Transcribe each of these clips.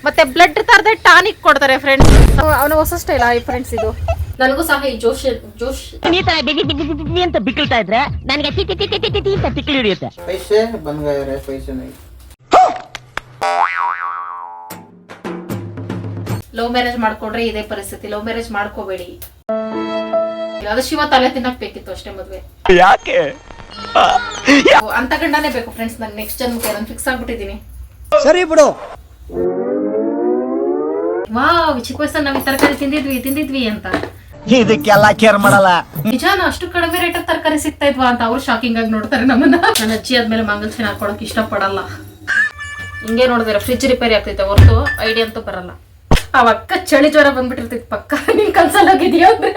ಮತ್ತೆ blood ತರದೆ tonic ಕೊಡ್ತಾರೆ friends. ಅವನ ಹೊಸ ಸ್ಟೈಲ್ ಫ್ರೆಂಡ್ಸ್ ಇದು. ನನಗೂ ಸಹ ಈ ಜೋಶ್ ಈ ತರ ಬಿಗಿ ಅಂತ ಬಿಕ್ಕಳ್ತಾ ಇದ್ರೆ ನನಗೆ ಟಿ ಅಂತ ತಿಕ್ಕಿ ಹಿಡಿಯುತ್ತೆ. पैसे बन गए रे, पैसे नहीं. ಲವ್ ಮ್ಯಾರೇಜ್ ಮಾಡ್ಕೊಂಡ್ರೆ ಇದೇ ಪರಿಸ್ಥಿತಿ. ಲವ್ ಮ್ಯಾರೇಜ್ ಮಾಡ್ಕೋಬೇಡಿ. ಅದು ಶಿವ ತಲೆ ತಿನ್ನಕ್ ಬೇಕಿತ್ತು ಅಷ್ಟೇ ಮದ್ವೆ. ಯಾಕೆ ಅಂತ ಗಂಡನೇ ಬೇಕು ಫ್ರೆಂಡ್ಸ್. ನಾನು ನೆಕ್ಸ್ಟ್ ಜನ್ಮಕ್ಕೆ ನಾನು ಫಿಕ್ಸ್ ಆಗ್ಬಿಟ್ಟಿದೀನಿ. ಸರಿ ಬಿಡು. ವಾವ್, ಚಿಕ್ಕ ವಯಸ್ಸಲ್ಲಿ ನಾವು ಈ ತರಕಾರಿ ತಿಂದಿದ್ವಿ ಅಂತ. ಇದಕ್ಕೆಲ್ಲ ಕೇರ್ ಮಾಡಲ್ಲ. ನಿಜಾನ ಅಷ್ಟು ಕಡಿಮೆ ರೇಟ್ ತರಕಾರಿ ಸಿಗ್ತಾ ಇದ್ವಾ ಅಂತ ಅವ್ರು ಶಾಕಿಂಗ್ ಆಗಿ ನೋಡ್ತಾರೆ ನಮ್ಮನ್ನ. ನನ್ನ ಅಜ್ಜಿ ಆದ್ಮೇಲೆ ಮಂಗಲ್ಸಿನ ಹಾಕೊಳಕ್ ಇಷ್ಟ ಪಡಲ್ಲ. ಹಿಂಗೆ ನೋಡಿದ್ರೆ ಫ್ರಿಜ್ ರಿಪೇರಿ ಆಗ್ತೈತೆ ಹೊರತು ಐಡಿಯಾ ಅಂತೂ ಬರಲ್ಲ. ಅವಕ್ಕ ಚಳಿ ಜ್ವರ ಬಂದ್ಬಿಟ್ಟಿರ್ತೈತಿ ಪಕ್ಕ. ನಿನ್ ಕನ್ಸಲ್ ಹೋಗಿದ್ಯಾ ಅಂದ್ರೆ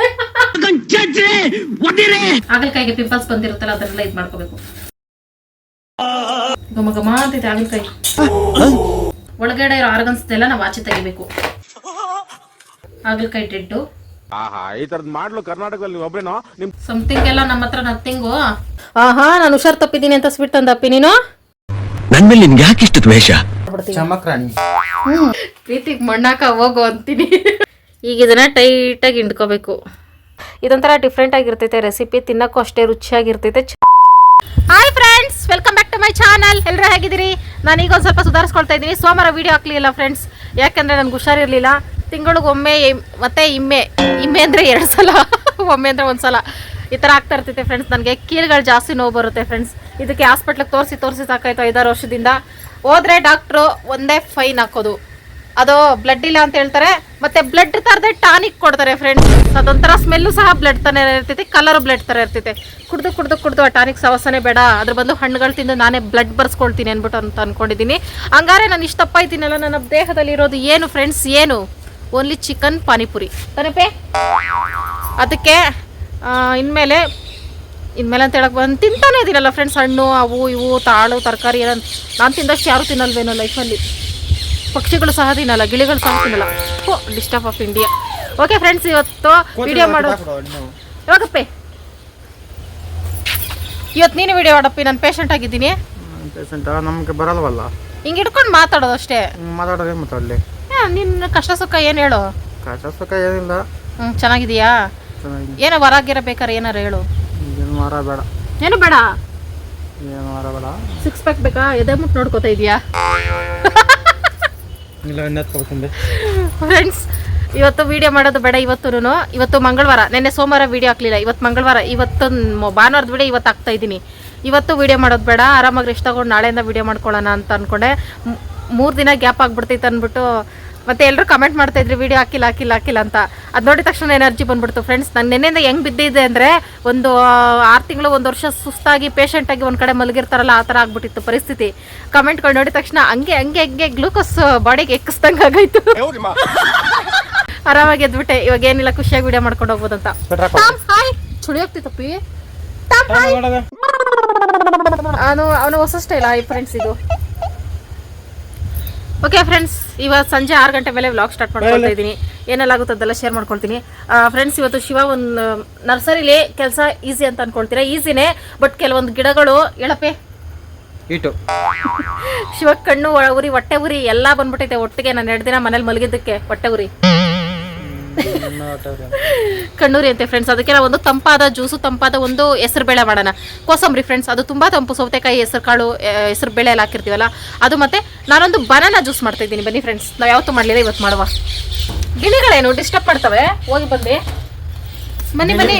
ಹಾಗಲಕಾಯಿಗೆ ಪಿಂಪಲ್ಸ್ ಬಂದಿರುತ್ತಲ್ಲ, ಅದನ್ನೆಲ್ಲ ಇದ್ ಮಾಡ್ಕೋಬೇಕು. ಘಮ ಘಮ ಅಂತೈತೆ ಹಾಗಲಕಾಯಿ. ಒಳಗಡೆ ಇರೋ ಆರ್ಗನ್ಸ್ ಎಲ್ಲ ನಾವು ಆಚೆ ತೆಗಿಬೇಕು. ಹಾಗಲಕಾಯಿ ಡೆಡ್ಡು. ಈ ತರದ್ ಮಾಡ್ಲು ಕರ್ನಾಟಕದಲ್ಲಿ ಒಬ್ರೇನೋ ಸಮಥಿಂಗ್ ಎಲ್ಲ ನಮ್ಮ ಹತ್ರ ನಥಿಂಗು. ನಾನು ಹುಷಾರ್ ತಪ್ಪಿದ್ದೀನಿ ಅಂತ ಸ್ವೀಟ್ ತಂದಪ್ಪಿ ನೀನು. ನನ್ ಮೇಲೆ ನಿನ್ಗೆ ಯಾಕೆ ಇಷ್ಟು ದ್ವೇಷ? चमक रानी. ಪ್ರೀತಿಗೆ ಮಣ್ಣಾಕ ಹೋಗು ಅಂತೀನಿ. ಈಗ ಇದನ್ನ ಟೈಟ್ ಆಗಿ ಹಿಂಡ್ಕೋಬೇಕು. ಇದೊಂಥರ ಡಿಫ್ರೆಂಟ್ ಆಗಿರ್ತೈತೆ ರೆಸಿಪಿ, ತಿನ್ನಕ್ಕೂ ಅಷ್ಟೇ ರುಚಿಯಾಗಿರ್ತೈತೆ. Hi friends, welcome back to my channel. ಎಲ್ಲರೂ ಹೇಗಿದ್ದೀರಿ? ನಾನು ಈಗ ಒಂದು ಸ್ವಲ್ಪ ಸುಧಾರಿಸ್ಕೊಳ್ತಾ ಇದ್ದೀನಿ. ಸೋಮವಾರ ವೀಡಿಯೋ ಹಾಕ್ಲಿಲ್ಲ ಫ್ರೆಂಡ್ಸ್, ಯಾಕೆಂದರೆ ನನಗೆ ಹುಷಾರಿರಲಿಲ್ಲ. ತಿಂಗಳಿಗೊಮ್ಮೆ ಮತ್ತೆ ಇಮ್ಮೆ ಅಂದರೆ 2 ಸಲ, ಒಮ್ಮೆ ಅಂದರೆ 1 ಸಲ ಈ ಥರ ಆಗ್ತಾ ಇರ್ತೈತೆ ಫ್ರೆಂಡ್ಸ್. ನನಗೆ ಕೀಲುಗಳು ಜಾಸ್ತಿ ನೋವು ಬರುತ್ತೆ ಫ್ರೆಂಡ್ಸ್. ಇದಕ್ಕೆ ಹಾಸ್ಪಿಟ್ಲಿಗೆ ತೋರಿಸಿ ಸಾಕಾಯ್ತು 5-6 ವರ್ಷದಿಂದ. ಹೋದ್ರೆ ಡಾಕ್ಟ್ರು ಒಂದೇ ಫೈನ್ ಹಾಕೋದು, ಅದು ಬ್ಲಡ್ ಇಲ್ಲ ಅಂತ ಹೇಳ್ತಾರೆ. ಮತ್ತೆ ಬ್ಲಡ್ ತರದೆ ಟಾನಿಕ್ ಕೊಡ್ತಾರೆ ಫ್ರೆಂಡ್ಸ್. ಅದೊಂಥರ ಸ್ಮೆಲ್ಲು ಸಹ ಬ್ಲಡ್ ತರ ಇರ್ತೈತಿ, ಕಲರ್ ಬ್ಲಡ್ ತರ ಇರ್ತೈತೆ. ಕುಡ್ದು ಆ ಟಾನಿಕ್ ಸವಸನೆ ಬೇಡ, ಅದ್ರ ಬಂದು ಹಣ್ಣುಗಳು ತಿಂದು ನಾನೇ ಬ್ಲಡ್ ಬರ್ಸ್ಕೊಳ್ತೀನಿ ಅನ್ಬಿಟ್ಟು ಅಂತ ಅನ್ಕೊಂಡಿದ್ದೀನಿ. ಹಂಗಾರೆ ನಾನು ಇಷ್ಟು ತಪ್ಪ ಇದ್ದೀನಲ್ಲ, ನನ್ನ ದೇಹದಲ್ಲಿ ಇರೋದು ಏನು ಫ್ರೆಂಡ್ಸ್? ಏನು? ಓನ್ಲಿ ಚಿಕನ್ ಪಾನಿಪುರಿ ತನಪೆ. ಅದಕ್ಕೆ ಇನ್ಮೇಲೆ ಅಂತ ಹೇಳಕ್ ಬಂದು ತಿಂತಾನೆ ಇದೀನಲ್ಲ ಫ್ರೆಂಡ್ಸ್. ಹಣ್ಣು ಅವು ಇವು ತಾಳು ತರಕಾರಿ ಏನೋ ನಾನು ತಿಂದಷ್ಟು ಯಾರು ತಿನ್ನಲ್ವೇನೋ ಲೈಫಲ್ಲಿ. ಪಕ್ಷಿಗಳು ಸಹ ತಿನ್ನಲ್ಲ, ಗಿಳಿಗಳು ಸಹ ತಿನ್ನಲ್ಲ. Disturb of India. Okay friends, ಇವತ್ತು ವಿಡಿಯೋ ಮಾಡೋದು ಯಾವಾಗಪ್ಪೆ? ಇವತ್ತು ನೀನು ವಿಡಿಯೋ ಮಾಡಪ್ಪಿ, ನಾನು ಪೇಷಂಟ್ ಆಗಿದ್ದೀನಿ. ನಮ್ಗೆ ಬರಲ್ವಲ್ಲ ಹಿಂಗೆ ಹಿಡ್ಕೊಂಡು ಮಾತಾಡೋದು ಅಷ್ಟೇ. ಮಾತಾಡೋದೇ ಮಾತಾಡಲಿ. ನಿನ್ನ ಕಷ್ಟ ಸುಖ ಏನು ಹೇಳು? ಕಷ್ಟ ಸುಖ ಏನಿಲ್ಲ. ಚೆನ್ನಾಗಿದೀಯಾ? ಏನೋ ಹೊರಗಿರಬೇಕಾರೆ ಏನಾರು ಹೇಳು. ಏನು ಮಾರ ಬೇಡ. ಏನು ಬೇಡ? ಏನು ಮಾರ ಬೇಡ. 6 ಪ್ಯಾಕ್ ಬೇಕಾ? ಎದೆ ಮುಟ್ಟು ನೋಡ್ಕೋತಾ ಇದೀಯಾ? ಇಲ್ಲ ಎಣ್ಣೆ ಫ್ರೆಂಡ್ಸ್, ಇವತ್ತು ವಿಡಿಯೋ ಮಾಡೋದು ಬೇಡ. ಇವತ್ತು ಮಂಗಳವಾರ. ನೆನ್ನೆ ಸೋಮವಾರ ವಿಡಿಯೋ ಹಾಕ್ಲಿಲ್ಲ, ಇವತ್ತು ಮಂಗಳವಾರ. ಇವತ್ತು ಭಾನುವಾರದ ವಿಡಿಯೋ ಇವತ್ತು ಹಾಕ್ತಾ ಇದ್ದೀನಿ. ಇವತ್ತು ವಿಡಿಯೋ ಮಾಡೋದು ಬೇಡ, ಆರಾಮಾಗಿ ರೆಸ್ಟ್ ತಗೊಂಡು ನಾಳೆಯಿಂದ ವಿಡಿಯೋ ಮಾಡ್ಕೊಳ್ಳೋಣ ಅಂತ ಅಂದ್ಕೊಂಡೆ. 3 ದಿನ ಗ್ಯಾಪ್ ಆಗ್ಬಿಡ್ತೈತೆ ಅಂದ್ಬಿಟ್ಟು ಮತ್ತೆ ಎಲ್ಲರೂ ಕಮೆಂಟ್ ಮಾಡ್ತಾ ಇದ್ರಿ ವಿಡಿಯೋ ಹಾಕಿಲ್ಲ ಅಂತ. ಅದು ನೋಡಿದ ತಕ್ಷಣ ಎನರ್ಜಿ ಬಂದ್ಬಿಡ್ತು ಫ್ರೆಂಡ್ಸ್. ನಾನು ನೆನ್ನೆಯಿಂದ ಹೆಂಗೆ ಬಿದ್ದಿದ್ದೆ ಅಂದರೆ, ಒಂದು 6 ತಿಂಗಳು 1 ವರ್ಷ ಸುಸ್ತಾಗಿ ಪೇಷಂಟಾಗಿ ಒಂದು ಕಡೆ ಮಲಗಿರ್ತಾರಲ್ಲ, ಆ ಥರ ಆಗ್ಬಿಟ್ಟಿತ್ತು ಪರಿಸ್ಥಿತಿ. ಕಮೆಂಟ್ಗಳು ನೋಡಿದ ತಕ್ಷಣ ಹಂಗೆ ಗ್ಲೂಕೋಸ್ ಬಾಡಿಗೆ ಎಕ್ಕಿಸ್ದಂಗೆ ಆಗೋಯ್ತು. ಆರಾಮಾಗಿ ಎದ್ಬಿಟ್ಟೆ. ಇವಾಗ ಏನಿಲ್ಲ, ಖುಷಿಯಾಗಿ ವಿಡಿಯೋ ಮಾಡ್ಕೊಂಡು ಹೋಗ್ಬೋದಂತ. ಚುಳಿ ಹೋಗ್ತಿತ್ತಪ್ಪಿ. ಅವನ ಹೊಸ ಸ್ಟೈಲ್ ಫ್ರೆಂಡ್ಸ್ ಇದು. ಓಕೆ ಫ್ರೆಂಡ್ಸ್, ಇವತ್ತು ಸಂಜೆ 6 ಗಂಟೆ ಮೇಲೆ ವ್ಲಾಗ್ ಸ್ಟಾರ್ಟ್ ಮಾಡ್ಕೊಳ್ತಾ ಇದ್ದೀನಿ. ಏನೆಲ್ಲ ಆಗುತ್ತೆ ಅದೆಲ್ಲ ಶೇರ್ ಮಾಡ್ಕೊಳ್ತೀನಿ ಫ್ರೆಂಡ್ಸ್. ಇವತ್ತು ಶಿವ ಒಂದು ನರ್ಸರಿಲಿ ಕೆಲಸ ಈಸಿ ಅಂತ ಅನ್ಕೊಳ್ತೀರಾ. ಈಸಿನೇ, ಬಟ್ ಕೆಲವೊಂದು ಗಿಡಗಳು ಹೇಳಪ್ಪೆ ಶಿವ ಕಣ್ಣು ಉರಿ, ಹೊಟ್ಟೆ ಉರಿ ಎಲ್ಲ ಬಂದ್ಬಿಟ್ಟೈತೆ ಒಟ್ಟಿಗೆ. ನಾನು 2 ದಿನ ಮನೇಲಿ ಮಲಗಿದ್ದಕ್ಕೆ ಹೊಟ್ಟೆ ಉರಿ, ಕಣ್ಣೂರಿ ಅಂತೆ ಫ್ರೆಂಡ್ಸ್. ಅದಕ್ಕೆ ನಾವು ಒಂದು ತಂಪಾದ ಜ್ಯೂಸು, ತಂಪಾದ ಒಂದು ಹೆಸರು ಬೇಳೆ ಮಾಡೋಣ. ಕೋಸಂಬರಿ ಫ್ರೆಂಡ್ಸ್, ಅದು ತುಂಬ ತಂಪು. ಸೌತೆಕಾಯಿ, ಹೆಸರು ಕಾಳು, ಹೆಸರು ಬೇಳೆ ಎಲ್ಲ ಹಾಕಿರ್ತೀವಲ್ಲ ಅದು. ಮತ್ತೆ ನಾನೊಂದು ಬನಾನಾ ಜ್ಯೂಸ್ ಮಾಡ್ತಾ ಇದ್ದೀನಿ. ಬನ್ನಿ ಫ್ರೆಂಡ್ಸ್, ನಾವು ಯಾವತ್ತೂ ಮಾಡಲಿಲ್ಲ, ಇವತ್ತು ಮಾಡುವ. ಗಿಳಿಗಳೇನು ಡಿಸ್ಟರ್ಬ್ ಮಾಡ್ತವೆ? ಹೋಗಿ ಬನ್ನಿ ತಾನೇ.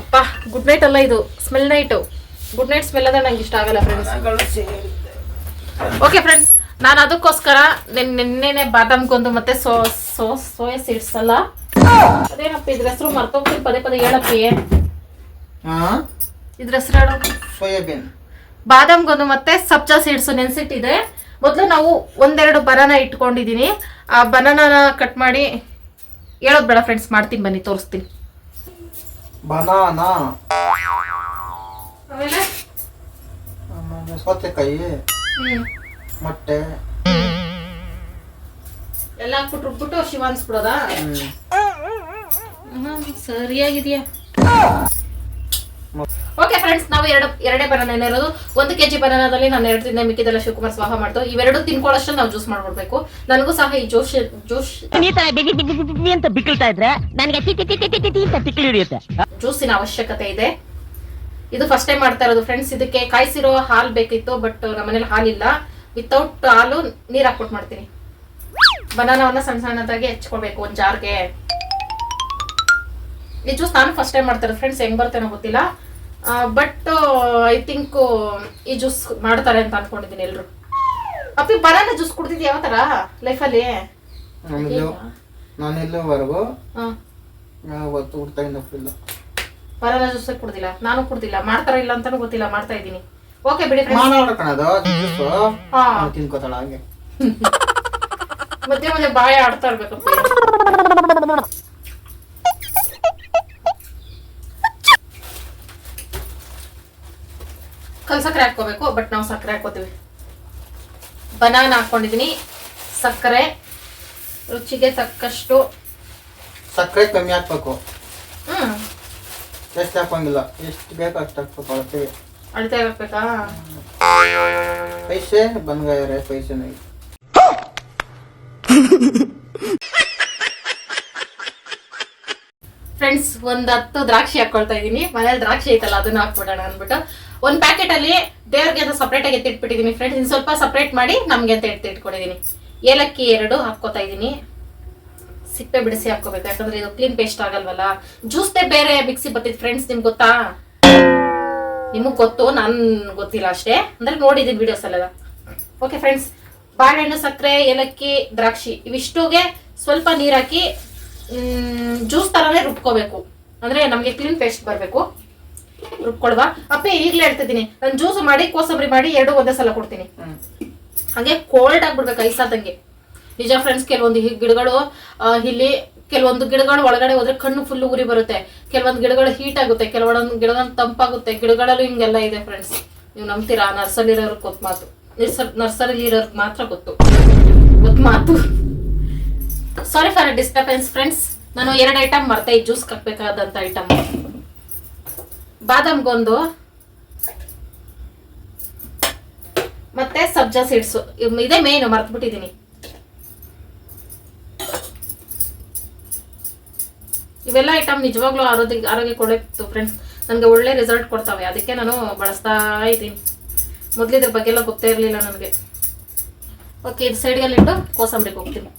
ಅಪ್ಪ ಗುಡ್ ನೈಟ್ ಅಲ್ಲ ಇದು, smell night. Good night smell ಅದ ನಂಗೆ ಇಷ್ಟ ಆಗಲ್ಲ ಫ್ರೆಂಡ್ಸ್. ಓಕೆ ಫ್ರೆಂಡ್ಸ್, ನಾನು ಅದಕ್ಕೋಸ್ಕರ ನೆನ್ನೆನೆ ಬಾದಾಮ್ಗೊಂದು ಮತ್ತೆ ಸೋಯಾ ಸೀಡ್ಸ್ ಅಲ್ಲ, ಅದೇನಪ್ಪ ಇದ್ರ ಹೆಸರು ಮರ್ತೋಗ್ತೀನಿ, ಪದೇ ಹೇಳಪ್ಪಿ. ಇದ್ರ ಹೆಸರು ಹೇಳು. ಸೋಯಾಬೀನ್. ಬಾದಾಮ್ಗೊಂದು ಮತ್ತೆ ಸಬ್ಜಾ ಸೀಡ್ಸ್ ನೆನ್ಸಿಟ್ಟಿದೆ. ಮೊದಲು ನಾವು 1-2 ಬನಾನಾ ಇಟ್ಕೊಂಡಿದ್ದೀನಿ. ಆ ಬನಾನಾನ ಕಟ್ ಮಾಡಿ ಹೇಳೋದು ಬೇಡ ಫ್ರೆಂಡ್ಸ್, ಮಾಡ್ತೀನಿ ಬನ್ನಿ, ತೋರಿಸ್ತೀನಿ. ಬನಾನಾ, ಆಮೇಲೆ ಸೌತೆಕಾಯಿ, ಮೊಟ್ಟೆ ಎಲ್ಲ ಹಾಕ್ಬಿಟ್ಟು ರುಬ್ಬಿಟ್ಟು ಶಿವ ಅನ್ಸ್ಬಿಡೋದಾ? ಸರಿಯಾಗಿದೆಯಾ? ಓಕೆ ಫ್ರೆಂಡ್ಸ್, ನಾವು ಎರಡೇ ಬನಾನ ಇರೋದು. 1 kg ಬನಾನದಲ್ಲಿ ನಾನು 2 ತಿಂದೆ, ಮಿಕ್ಕಿದೆಲ್ಲ ಶಿವಕುಮಾರ್ ಸ್ವಾಹ ಮಾಡ್ತು. ಇವೆರಡು ತಿನ್ಕೊಳ್ಳೋಷ್ಟು ನಾವು ಜ್ಯೂಸ್ ಮಾಡ್ಬಿಡ್ಬೇಕು. ನನಗೂ ಸಹ ಈ ಜ್ಯೂಸ್ ಅಂತ ಬಿಕ್ಕಳ್ತಾ ಇದ್ರೆ ನನಗೆ ತಿಕ್ಕಿ ಹಿಡಿಯುತ್ತೆ. ಜ್ಯೂಸಿನ ಅವಶ್ಯಕತೆ ಇದೆ. ಇದು ಫಸ್ಟ್ ಟೈಮ್ ಮಾಡ್ತಾ ಇರೋದು ಫ್ರೆಂಡ್ಸ್. ಇದಕ್ಕೆ ಕಾಯಿಸಿರೋ ಹಾಲು ಬೇಕಿತ್ತು, ಬಟ್ ನಮ್ಮನೇಲಿ ಹಾಲಿಲ್ಲ. ವಿತೌಟ್ ಹಾಲು ನೀರ್ ಹಾಕ್ಬಿಟ್ಟು ಮಾಡ್ತೀನಿ. ಬನಾನವನ್ನ ಸಣ್ಣ ಸಣ್ಣದಾಗಿ ಹೆಚ್ಕೊಳ್ಬೇಕು ಒಂದು ಜಾರ್ಗೆ. ಈ ಜ್ಯೂಸ್ ನಾನು ಫಸ್ಟ್ ಟೈಮ್ ಮಾಡ್ತಾ ಇರೋದು ಫ್ರೆಂಡ್ಸ್. ಹೆಂಗ್ ಬರ್ತೇನೋ ಗೊತ್ತಿಲ್ಲ, ಬಟ್ ಐ ಥಿಂಕ್ ಈ ಜ್ಯೂಸ್ ಮಾಡ್ತಾರೆ ಅಂತ ಅನ್ಕೊಂಡಿದ್ದೀನಿ ಎಲ್ರು. ಅಪ್ಪಿ ಬನಾನ ಜ್ಯೂಸ್ ಕುಡ್ದಿದ್ಯ ಯಾವ ತರ ಲೈಫಲ್ಲಿ? ನಾನು ಇಲ್ಲಿವರೆಗೂ ಯಾವತ್ತು ಊಟದಿಂದ ಕುಡಿಲ್ಲ. ಬನಾನ ಜ್ಯೂಸ್ ಕುಡ್ದಿಲ್ಲ, ನಾನು ಕುಡ್ದಿಲ್ಲ. ಮಾಡ್ತಾರ ಇಲ್ಲ ಅಂತಾನು ಗೊತ್ತಿಲ್ಲ, ಮಾಡ್ತಾ ಇದ್ದೀನಿ. ಓಕೆ ಬಿಡಿ ತಿನ್ಕೋತಾಳ ಹಂಗೆ ಮಧ್ಯೆ ಮಧ್ಯೆ ಬಾಯ ಆಡ್ತಾ ಇರ್ಬೇಕಪ್ಪ. ಕಲ್ ಸಕ್ಕರೆ ಹಾಕೋಬೇಕು, ಬಟ್ ನಾವು ಸಕ್ಕರೆ ಹಾಕೋತೀವಿ. ಬನಾನ ಹಾಕೊಂಡಿದೀನಿ, ಸಕ್ಕರೆ ರುಚಿಗೆ ತಕ್ಕಷ್ಟು. ಸಕ್ಕರೆ ಕಮ್ಮಿ ಹಾಕ್ಬೇಕು. ಎಷ್ಟು ಹಾಕಂಗಿಲ್ಲ, ಎಷ್ಟು ಬೇಕು ಅಷ್ಟು ಹಾಕ್ಬೇಕು. ಅಳ್ತೀವಿ ಅಳತೆ ಹಾಕ್ಬೇಕಾ? ಪೈಸೆ ಬಂದ್ಗಾಯರೆ ಪೈಸೆ ನೈ. ಫ್ರೆಂಡ್ಸ್, 10 ದ್ರಾಕ್ಷಿ ಹಾಕೊಳ್ತಾ ಇದೀನಿ. ಮನೇಲಿ ದ್ರಾಕ್ಷಿ ಐತಲ್ಲ ಅದನ್ನ ಹಾಕ್ಬಿಡೋಣ ಅಂದ್ಬಿಟ್ಟು ಒಂದು ಪ್ಯಾಕೆಟ್ ಅಲ್ಲಿ ದೇವ್ರಿಗೆ ಅಂತ ಸಪ್ರೇಟ್ ಆಗಿ ಎತ್ತಿಟ್ಬಿಟ್ಟಿದೀನಿ ಫ್ರೆಂಡ್ಸ್. ಇನ್ನು ಸ್ವಲ್ಪ ಸಪ್ರೇಟ್ ಮಾಡಿ ನಮ್ಗೆ ಅಂತ ಎತ್ತಿಟ್ಕೊಂಡಿದೀನಿ. ಏಲಕ್ಕಿ 2 ಹಾಕೋತಾ ಇದೀನಿ. ಸಿಪ್ಪೆ ಬಿಡಿಸಿ ಹಾಕೋಬೇಕು, ಯಾಕಂದ್ರೆ ಇದು ಕ್ಲೀನ್ ಪೇಸ್ಟ್ ಆಗಲ್ವಲ್ಲ. ಜ್ಯೂಸ್ದೇ ಬೇರೆ ಮಿಕ್ಸಿ ಬರ್ತಿತ್ತು ಫ್ರೆಂಡ್ಸ್, ನಿಮ್ಗೆ ಗೊತ್ತಾ? ನಿಮಗ್ ಗೊತ್ತು, ನನ್ ಗೊತ್ತಿಲ್ಲ ಅಷ್ಟೇ. ಅಂದ್ರೆ ನೋಡಿದೀನಿ ವಿಡಿಯೋಸ್ ಅಲ್ಲೆಲ್ಲ. ಓಕೆ ಫ್ರೆಂಡ್ಸ್, ಬಾಳೆಹಣ್ಣು, ಸಕ್ಕರೆ, ಏಲಕ್ಕಿ, ದ್ರಾಕ್ಷಿ ಇವಿಷ್ಟುಗೆ ಸ್ವಲ್ಪ ನೀರ್ ಹಾಕಿ ಜ್ಯೂಸ್ ತರಾನೇ ರುಬ್ಕೋಬೇಕು. ಅಂದ್ರೆ ನಮ್ಗೆ ಕ್ಲೀನ್ ಪೇಸ್ಟ್ ಬರ್ಬೇಕು. ರುಬ್ಕೊಳ್ವಾ ಅಪ್ಪಿ? ಈಗ್ಲೇ ಹೇಳ್ತಿದ್ದೀನಿ, ನಾನು ಜ್ಯೂಸ್ ಮಾಡಿ ಕೋಸಂಬರಿ ಮಾಡಿ 2 ಒಂದೇ ಸಲ ಕೊಡ್ತೀನಿ. ಹಾಗೆ ಕೋಲ್ಡ್ ಆಗ್ಬಿಡ್ಬೇಕು, ಐಸಾದಂಗೆ. ನಿಜ ಫ್ರೆಂಡ್ಸ್, ಕೆಲವೊಂದು ಗಿಡಗಳು ಇಲ್ಲಿ ಕೆಲವೊಂದು ಗಿಡಗಳು ಒಳಗಡೆ ಹೋದ್ರೆ ಕಣ್ಣು ಫುಲ್ ಉರಿ ಬರುತ್ತೆ. ಕೆಲವೊಂದು ಗಿಡಗಳು ಹೀಟ್ ಆಗುತ್ತೆ, ಕೆಲವೊಂದು ಗಿಡಗಳು ತಂಪಾಗುತ್ತೆ. ಗಿಡಗಳಲ್ಲೂ ಹಿಂಗೆಲ್ಲ ಇದೆ ಫ್ರೆಂಡ್ಸ್. ನೀವು ನಂಬ್ತೀರಾ? ನರ್ಸರಿ ಇರೋರ್ಗೆ ಗೊತ್ತು ಮಾತು. ನರ್ಸರಿ ಇರೋರ್ಗೆ ಮಾತ್ರ ಗೊತ್ತು ಮಾತು. Sorry for disturbance friends. ನಾನು 2 ಐಟಮ್ ಮರ್ತೆ, ಈ ಜ್ಯೂಸ್ ಹಾಕ್ಬೇಕಾದಂತ ಐಟಮ್. ಬಾದಾಮ್ಗೊಂದು ಮತ್ತೆ ಸಬ್ಜಾ ಸೀಡ್ಸ್, ಇದೇ ಮೇನ್, ಮರ್ತು ಬಿಟ್ಟಿದ್ದೀನಿ. ಇವೆಲ್ಲ ಐಟಮ್ ನಿಜವಾಗ್ಲೂ ಆರೋಗ್ಯಕ್ಕೆ ಒಳ್ಳೆತ್ತು ಫ್ರೆಂಡ್ಸ್. ನನಗೆ ಒಳ್ಳೆ ರಿಸಲ್ಟ್ ಕೊಡ್ತಾವೆ, ಅದಕ್ಕೆ ನಾನು ಬಳಸ್ತಾ ಇದ್ದೀನಿ. ಮೊದಲು ಇದ್ರ ಬಗ್ಗೆ ಎಲ್ಲ ಗೊತ್ತೇ ಇರಲಿಲ್ಲ ನನಗೆ. ಓಕೆ, ಇದು ಸೈಡ್ಗಲ್ಲಿಟ್ಟು ಕೋಸಂಬರಿಗೆ ಹೋಗ್ತೀನಿ.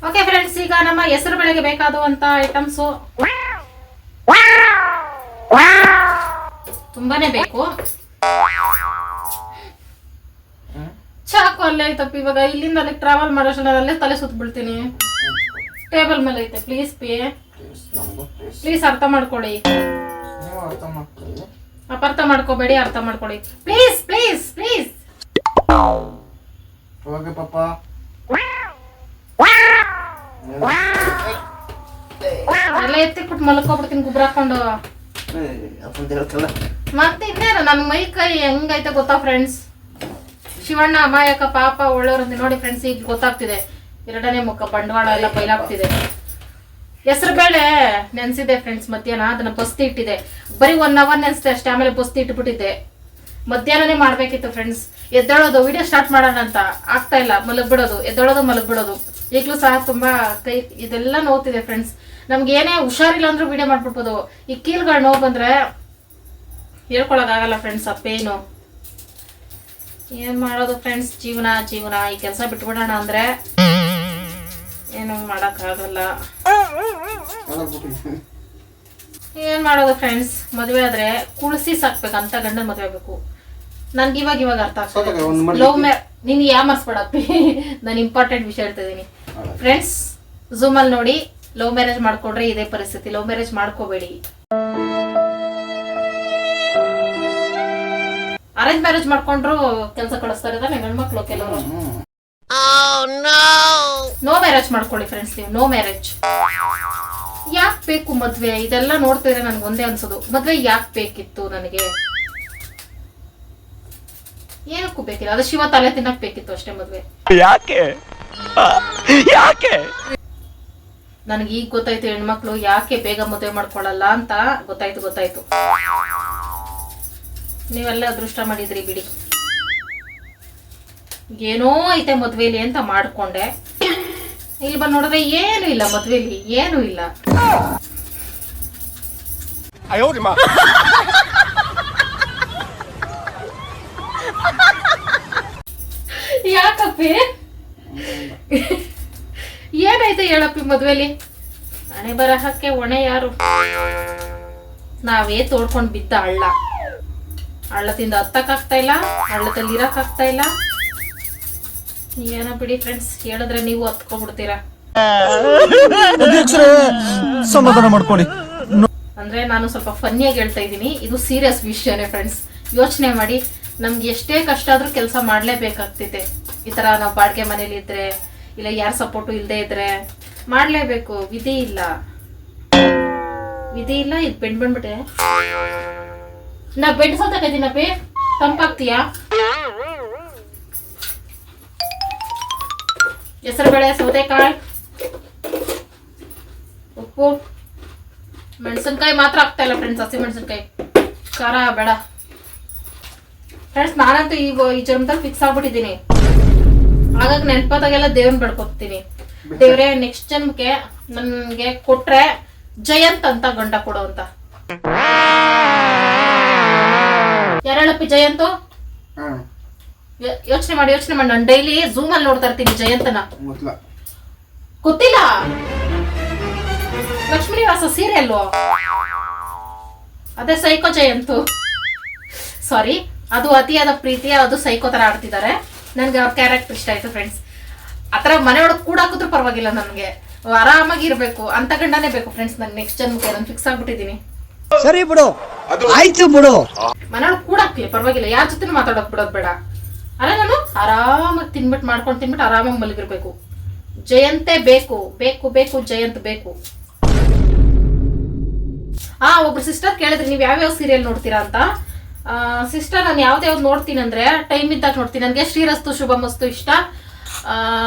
ಓಕೆ ಫ್ರೆಂಡ್ಸ್, ಈಗ ನಮ್ಮ ಹೆಸರು ಬೆಳೆಗೆ ಬೇಕಾದಂತ ಐಟಮ್ಸ್ ತುಂಬಾನೇ ಬೇಕು. ಚಾಕು ಅಲ್ಲೇ ಐತಪ್ಪ. ಇವಾಗ ಇಲ್ಲಿಂದ ಅಲ್ಲಿಗೆ ಟ್ರಾವೆಲ್ ಮಾಡೋಷ್ಟಲ್ಲೇ ತಲೆ ಸುತ್ತ ಬಿಡ್ತೀನಿ. ಟೇಬಲ್ ಮೇಲೆ ಐತೆ. ಪ್ಲೀಸ್ ಪ್ಲೀಸ್ ಅರ್ಥ ಮಾಡ್ಕೊಳ್ಳಿ. ಅಪಾರ್ಥ ಮಾಡ್ಕೋಬೇಡಿ, ಅರ್ಥ ಮಾಡ್ಕೊಳ್ಳಿ. Please please please. ಓಕೆ ಪಾಪ. ಎಲ್ಲ ಎತ್ತಿಕ್ಬಿಟ್ಟು ಮಲ್ಕೋಬಿಡ್ತೀನಿ ಗುಬ್ರ ಹಾಕೊಂಡು. ಮತ್ತೆ ಇನ್ನೇನು, ನನ್ ಮೈ ಕೈ ಹೆಂಗೈತೆ ಗೊತ್ತಾ ಫ್ರೆಂಡ್ಸ್? ಶಿವಣ್ಣ ಅಮಾಯಕ ಪಾಪ ಒಳ್ಳೆಯವ್ರಂತ ನೋಡಿ ಫ್ರೆಂಡ್ಸ್. ಈಗ ಗೊತ್ತಾಗ್ತಿದೆ, 2ನೇ ಮುಖ ಬಂಡವಾಳ ಎಲ್ಲ ಬಯಲಾಗ್ತಿದೆ. ಹೆಸರು ಬೇಳೆ ನೆನ್ಸಿದೆ ಫ್ರೆಂಡ್ಸ್ ಮಧ್ಯಾಹ್ನ. ಅದನ್ನ ಬಸ್ತಿ ಇಟ್ಟಿದೆ, ಬರೀ 1 hour ನೆನ್ಸಿದೆ ಅಷ್ಟೇ. ಆಮೇಲೆ ಬಸ್ತಿ ಇಟ್ಬಿಟ್ಟಿದ್ದೆ. ಮಧ್ಯಾಹ್ನನೇ ಮಾಡ್ಬೇಕಿತ್ತು ಫ್ರೆಂಡ್ಸ್. ಎದ್ದೇಳೋದು ವಿಡಿಯೋ ಸ್ಟಾರ್ಟ್ ಮಾಡೋಣ ಅಂತ ಆಗ್ತಾ ಇಲ್ಲ, ಮಲಗ್ಬಿಡೋದು, ಎದ್ದೇಳೋದು ಮಲಗ್ಬಿಡೋದು. ಈಗಲೂ ಸಹ ತುಂಬಾ ಕೈ ಇದೆಲ್ಲ ನೋವ್ತಿದೆ ಫ್ರೆಂಡ್ಸ್. ನಮ್ಗೆ ಏನೇ ಹುಷಾರಿಲ್ಲ ಅಂದ್ರೂ ವಿಡಿಯೋ ಮಾಡ್ಬಿಡ್ಬೋದು. ಈ ಕೀಲ್ಗಳು ನೋವು ಬಂದ್ರೆ ಹೇಳ್ಕೊಳಕ್ಕಾಗಲ್ಲ ಫ್ರೆಂಡ್ಸ್. ಆ ಪೇನು ಏನ್ ಮಾಡೋದು ಫ್ರೆಂಡ್ಸ್? ಜೀವನ ಜೀವನ. ಈ ಕೆಲಸ ಬಿಟ್ಬಿಡೋಣ ಅಂದ್ರೆ ಏನು ಮಾಡಕ್ಕಾಗಲ್ಲ. ಏನ್ ಮಾಡೋದು ಫ್ರೆಂಡ್ಸ್? ಮದುವೆ ಆದ್ರೆ ಕುಳ್ಸಿ ಸಾಕ್ಬೇಕು ಅಂತ ಗಂಡನ ಮದುವೆ ಆಗ್ಬೇಕು. ನನ್ಗೆ ಇವಾಗ ಅರ್ಥ ಸೌತೆಕಾಯಿ ಆಗ್ತದೆ. ಒಂದು ಮಡಕೆ. ಲವ್ ನೀನು ಯಾಮರ್ಸ್ಬೇಡಪ್ಪಿ. ನಾನು ಇಂಪಾರ್ಟೆಂಟ್ ವಿಷಯ ಹೇಳ್ತಾ ಇದೀನಿ ಫ್ರೆಂಡ್ಸ್. ಝೂಮಲ್ಲಿ ನೋಡಿ, ಲವ್ ಮ್ಯಾರೇಜ್ ಮಾಡ್ಕೊಂಡ್ರೆ ಇದೇ ಪರಿಸ್ಥಿತಿ. ಲವ್ ಮ್ಯಾರೇಜ್ ಮಾಡ್ಕೋಬೇಡಿ. ಅರೇಂಜ್ ಮ್ಯಾರೇಜ್ ಮಾಡ್ಕೊಂಡ್ರು ಕೆಲಸ ಕಳಿಸ್ತಾರೆ ತಾನೆ ಗಂಡ್ಮಕ್ಳು ಕೆಲವರು. ನೋ ಮ್ಯಾರೇಜ್ ಮಾಡ್ಕೊಳ್ಳಿ ಫ್ರೆಂಡ್ಸ್ ನೀವು. No marriage. ಯಾಕೆ ಬೇಕು ಮದ್ವೆ? ಇದೆಲ್ಲ ನೋಡ್ತಿದ್ರೆ ನನ್ಗೆ ಒಂದೇ ಅನ್ಸೋದು, ಮದ್ವೆ ಯಾಕೆ ಬೇಕಿತ್ತು ನನಗೆ? ಏನಕ್ಕೂ ಬೇಕಿಲ್ಲ. ಅದು ಶಿವ ತಲೆ ತಿನ್ನಕ್ ಬೇಕಿತ್ತು ಅಷ್ಟೇ ಮದ್ವೆ. ಯಾಕೆ ಯಾಕೆ ನನಗೆ ಈಗ ಗೊತ್ತಾಯ್ತು ಹೆಣ್ಮಕ್ಳು ಯಾಕೆ ಬೇಗ ಮದುವೆ ಮಾಡ್ಕೊಳ್ಳಲ್ಲ ಅಂತ. ಗೊತ್ತಾಯ್ತು. ನೀವೆಲ್ಲ ಅದೃಷ್ಟ ಮಾಡಿದ್ರಿ ಬಿಡಿ. ಏನೋ ಐತೆ ಮದ್ವೆಲಿ ಅಂತ ಮಾಡ್ಕೊಂಡೆ. ಇಲ್ಲಿ ಬಂದು ನೋಡಿದ್ರೆ ಏನು ಇಲ್ಲ ಮದ್ವೆಲಿ, ಏನು ಇಲ್ಲ. ಯಾಕಪ್ಪಿ ಏನೈತೆ ಹೇಳಪ್ಪಿ ಮದ್ವೆಲಿ? ಹಣೆ ಬರಹಕ್ಕೆ ಹೊಣೆ ಯಾರು? ನಾವೇ ತೋಡ್ಕೊಂಡ್ ಬಿದ್ದ ಹಳ್ಳದಿಂದ ಹತ್ತಕ್ಕಾಗ್ತಾ ಇಲ್ಲ, ಹಳ್ಳದಲ್ಲಿ ಇರಕ್ಕಾಗ್ತಾ ಇಲ್ಲ. ಏನೋ ಬಿಡಿ ಫ್ರೆಂಡ್ಸ್, ಹೇಳಿದ್ರೆ ನೀವು ಹತ್ಕೊಂಡ್ಬಿಡ್ತೀರಾ. ಸಮಾಧಾನ ಮಾಡ್ಕೊಳ್ಳಿ. ಅಂದ್ರೆ ನಾನು ಸ್ವಲ್ಪ ಫನ್ನಿಯಾಗಿ ಹೇಳ್ತಾ ಇದ್ದೀನಿ, ಇದು ಸೀರಿಯಸ್ ವಿಷಯನೇ ಫ್ರೆಂಡ್ಸ್. ಯೋಚನೆ ಮಾಡಿ, ನಮ್ಗೆ ಎಷ್ಟೇ ಕಷ್ಟ ಆದ್ರೂ ಕೆಲಸ ಮಾಡ್ಲೇಬೇಕಾಗ್ತೈತೆ. ಈ ತರ ನಾವು ಬಾಡಿಗೆ ಮನೇಲಿ ಇದ್ರೆ, ಇಲ್ಲ ಯಾರ ಸಪೋರ್ಟು ಇಲ್ಲದೆ ಇದ್ರೆ ಮಾಡ್ಲೇಬೇಕು. ವಿಧಿ ಇಲ್ಲ. ಇದು ಬೆಂಡ್ಬಿಟ್ಟೆ. ನಾ ಬೆಡ್ ಸೌತೆಕಾಯ್ತೀನಪ್ಪಿ, ತಂಪಾಗ್ತೀಯಾ? ಹೆಸರುಬೇಳೆ, ಸೌತೆಕಾಯಿ, ಉಪ್ಪು, ಮೆಣಸಿನ್ಕಾಯಿ ಮಾತ್ರ ಆಗ್ತಾ ಇಲ್ಲ ಫ್ರೆಂಡ್ಸ್. ಹಸಿ ಮೆಣಸಿನ್ಕಾಯಿ ಖಾರ ಬೇಡ ಫ್ರೆಂಡ್ಸ್. ನಾನಂತೂ ಈ ಜನ್ಮದಲ್ಲಿ ಫಿಕ್ಸ್ ಆಗ್ಬಿಟ್ಟಿದ್ದೀನಿ. ಹಾಗಾಗಿ ನೆನಪಾದಾಗೆಲ್ಲ ದೇವ್ರನ್ನ ಬೇಡ್ಕೊತೀನಿ, ದೇವ್ರೆ ನೆಕ್ಸ್ಟ್ ಜನ್ಮಕ್ಕೆ ನನ್ಗೆ ಕೊಟ್ರೆ ಜಯಂತ್ ಅಂತ ಗಂಡ ಕೊಡು ಅಂತ. ಯಾರಳಪ್ಪಿ ಜಯಂತು? ಯೋಚನೆ ಮಾಡಿ ನಾನು ಡೈಲಿ ಝೂಮ್ ಅಲ್ಲಿ ನೋಡ್ತಾ ಇರ್ತೀನಿ ಜಯಂತನ. ಗೊತ್ತಿಲ್ಲ? ಲಕ್ಷ್ಮೀ ನಿವಾಸ ಸೀರಿಯಲ್, ಅದೇ ಸೈಕೋ ಜಯಂತು. ಸಾರಿ, ಅದು ಅತಿಯಾದ ಪ್ರೀತಿ, ಅದು ಸೈಕೋ ತರ ಆಡ್ತಿದ್ದಾರೆ. ನನ್ಗೆ ಅವ್ರ ಕ್ಯಾರೆಕ್ಟರ್ ಇಷ್ಟ ಆಯ್ತು ಫ್ರೆಂಡ್ಸ್. ಆತರ ಮನೆ ಒಳಗೆ ಕೂಡ ಹಾಕಿದ್ರು ಪರವಾಗಿಲ್ಲ, ನನ್ಗೆ ಆರಾಮಾಗಿ ಇರ್ಬೇಕು ಅಂತ ಗಂಡನೇ ಬೇಕು ಫ್ರೆಂಡ್ಸ್. ನನ್ ನೆಕ್ಸ್ಟ್ ಜನ್ಮಕ್ಕೆ ನಾನು ಫಿಕ್ಸ್ ಆಗ್ಬಿಟ್ಟಿದೀನಿ. ಸರಿ ಬಿಡು, ಆಯ್ತು ಬಿಡು. ಮನೆಯೊಳಗೆ ಕೂಡ ಹಾಕ್ಲಿ ಪರವಾಗಿಲ್ಲ, ಯಾರ ಜೊತೆ ಮಾತಾಡೋಕ್ ಬಿಡೋದ್ ಬೇಡ. ಅಲ್ಲ, ನಾನು ಆರಾಮಾಗಿ ತಿನ್ಬಿಟ್ಟು ಆರಾಮಾಗಿ ಮಲಗಿರ್ಬೇಕು. ಜಯಂತೆ ಬೇಕು, ಜಯಂತ್ ಬೇಕು. ಒಬ್ರು ಸಿಸ್ಟರ್ ಕೇಳಿದ್ರಿ ನೀವು ಯಾವ್ಯಾವ ಸೀರಿಯಲ್ ನೋಡ್ತೀರಾ ಅಂತ. ಸಿಸ್ಟರ್, ನಾನು ಯಾವ್ದು ನೋಡ್ತೀನಿ ಅಂದ್ರೆ ಟೈಮ್ ಇದ್ದಾಗ ನೋಡ್ತೀನಿ. ನನಗೆ ಶ್ರೀರಸ್ತು ಶುಭಮಸ್ತು ಇಷ್ಟ,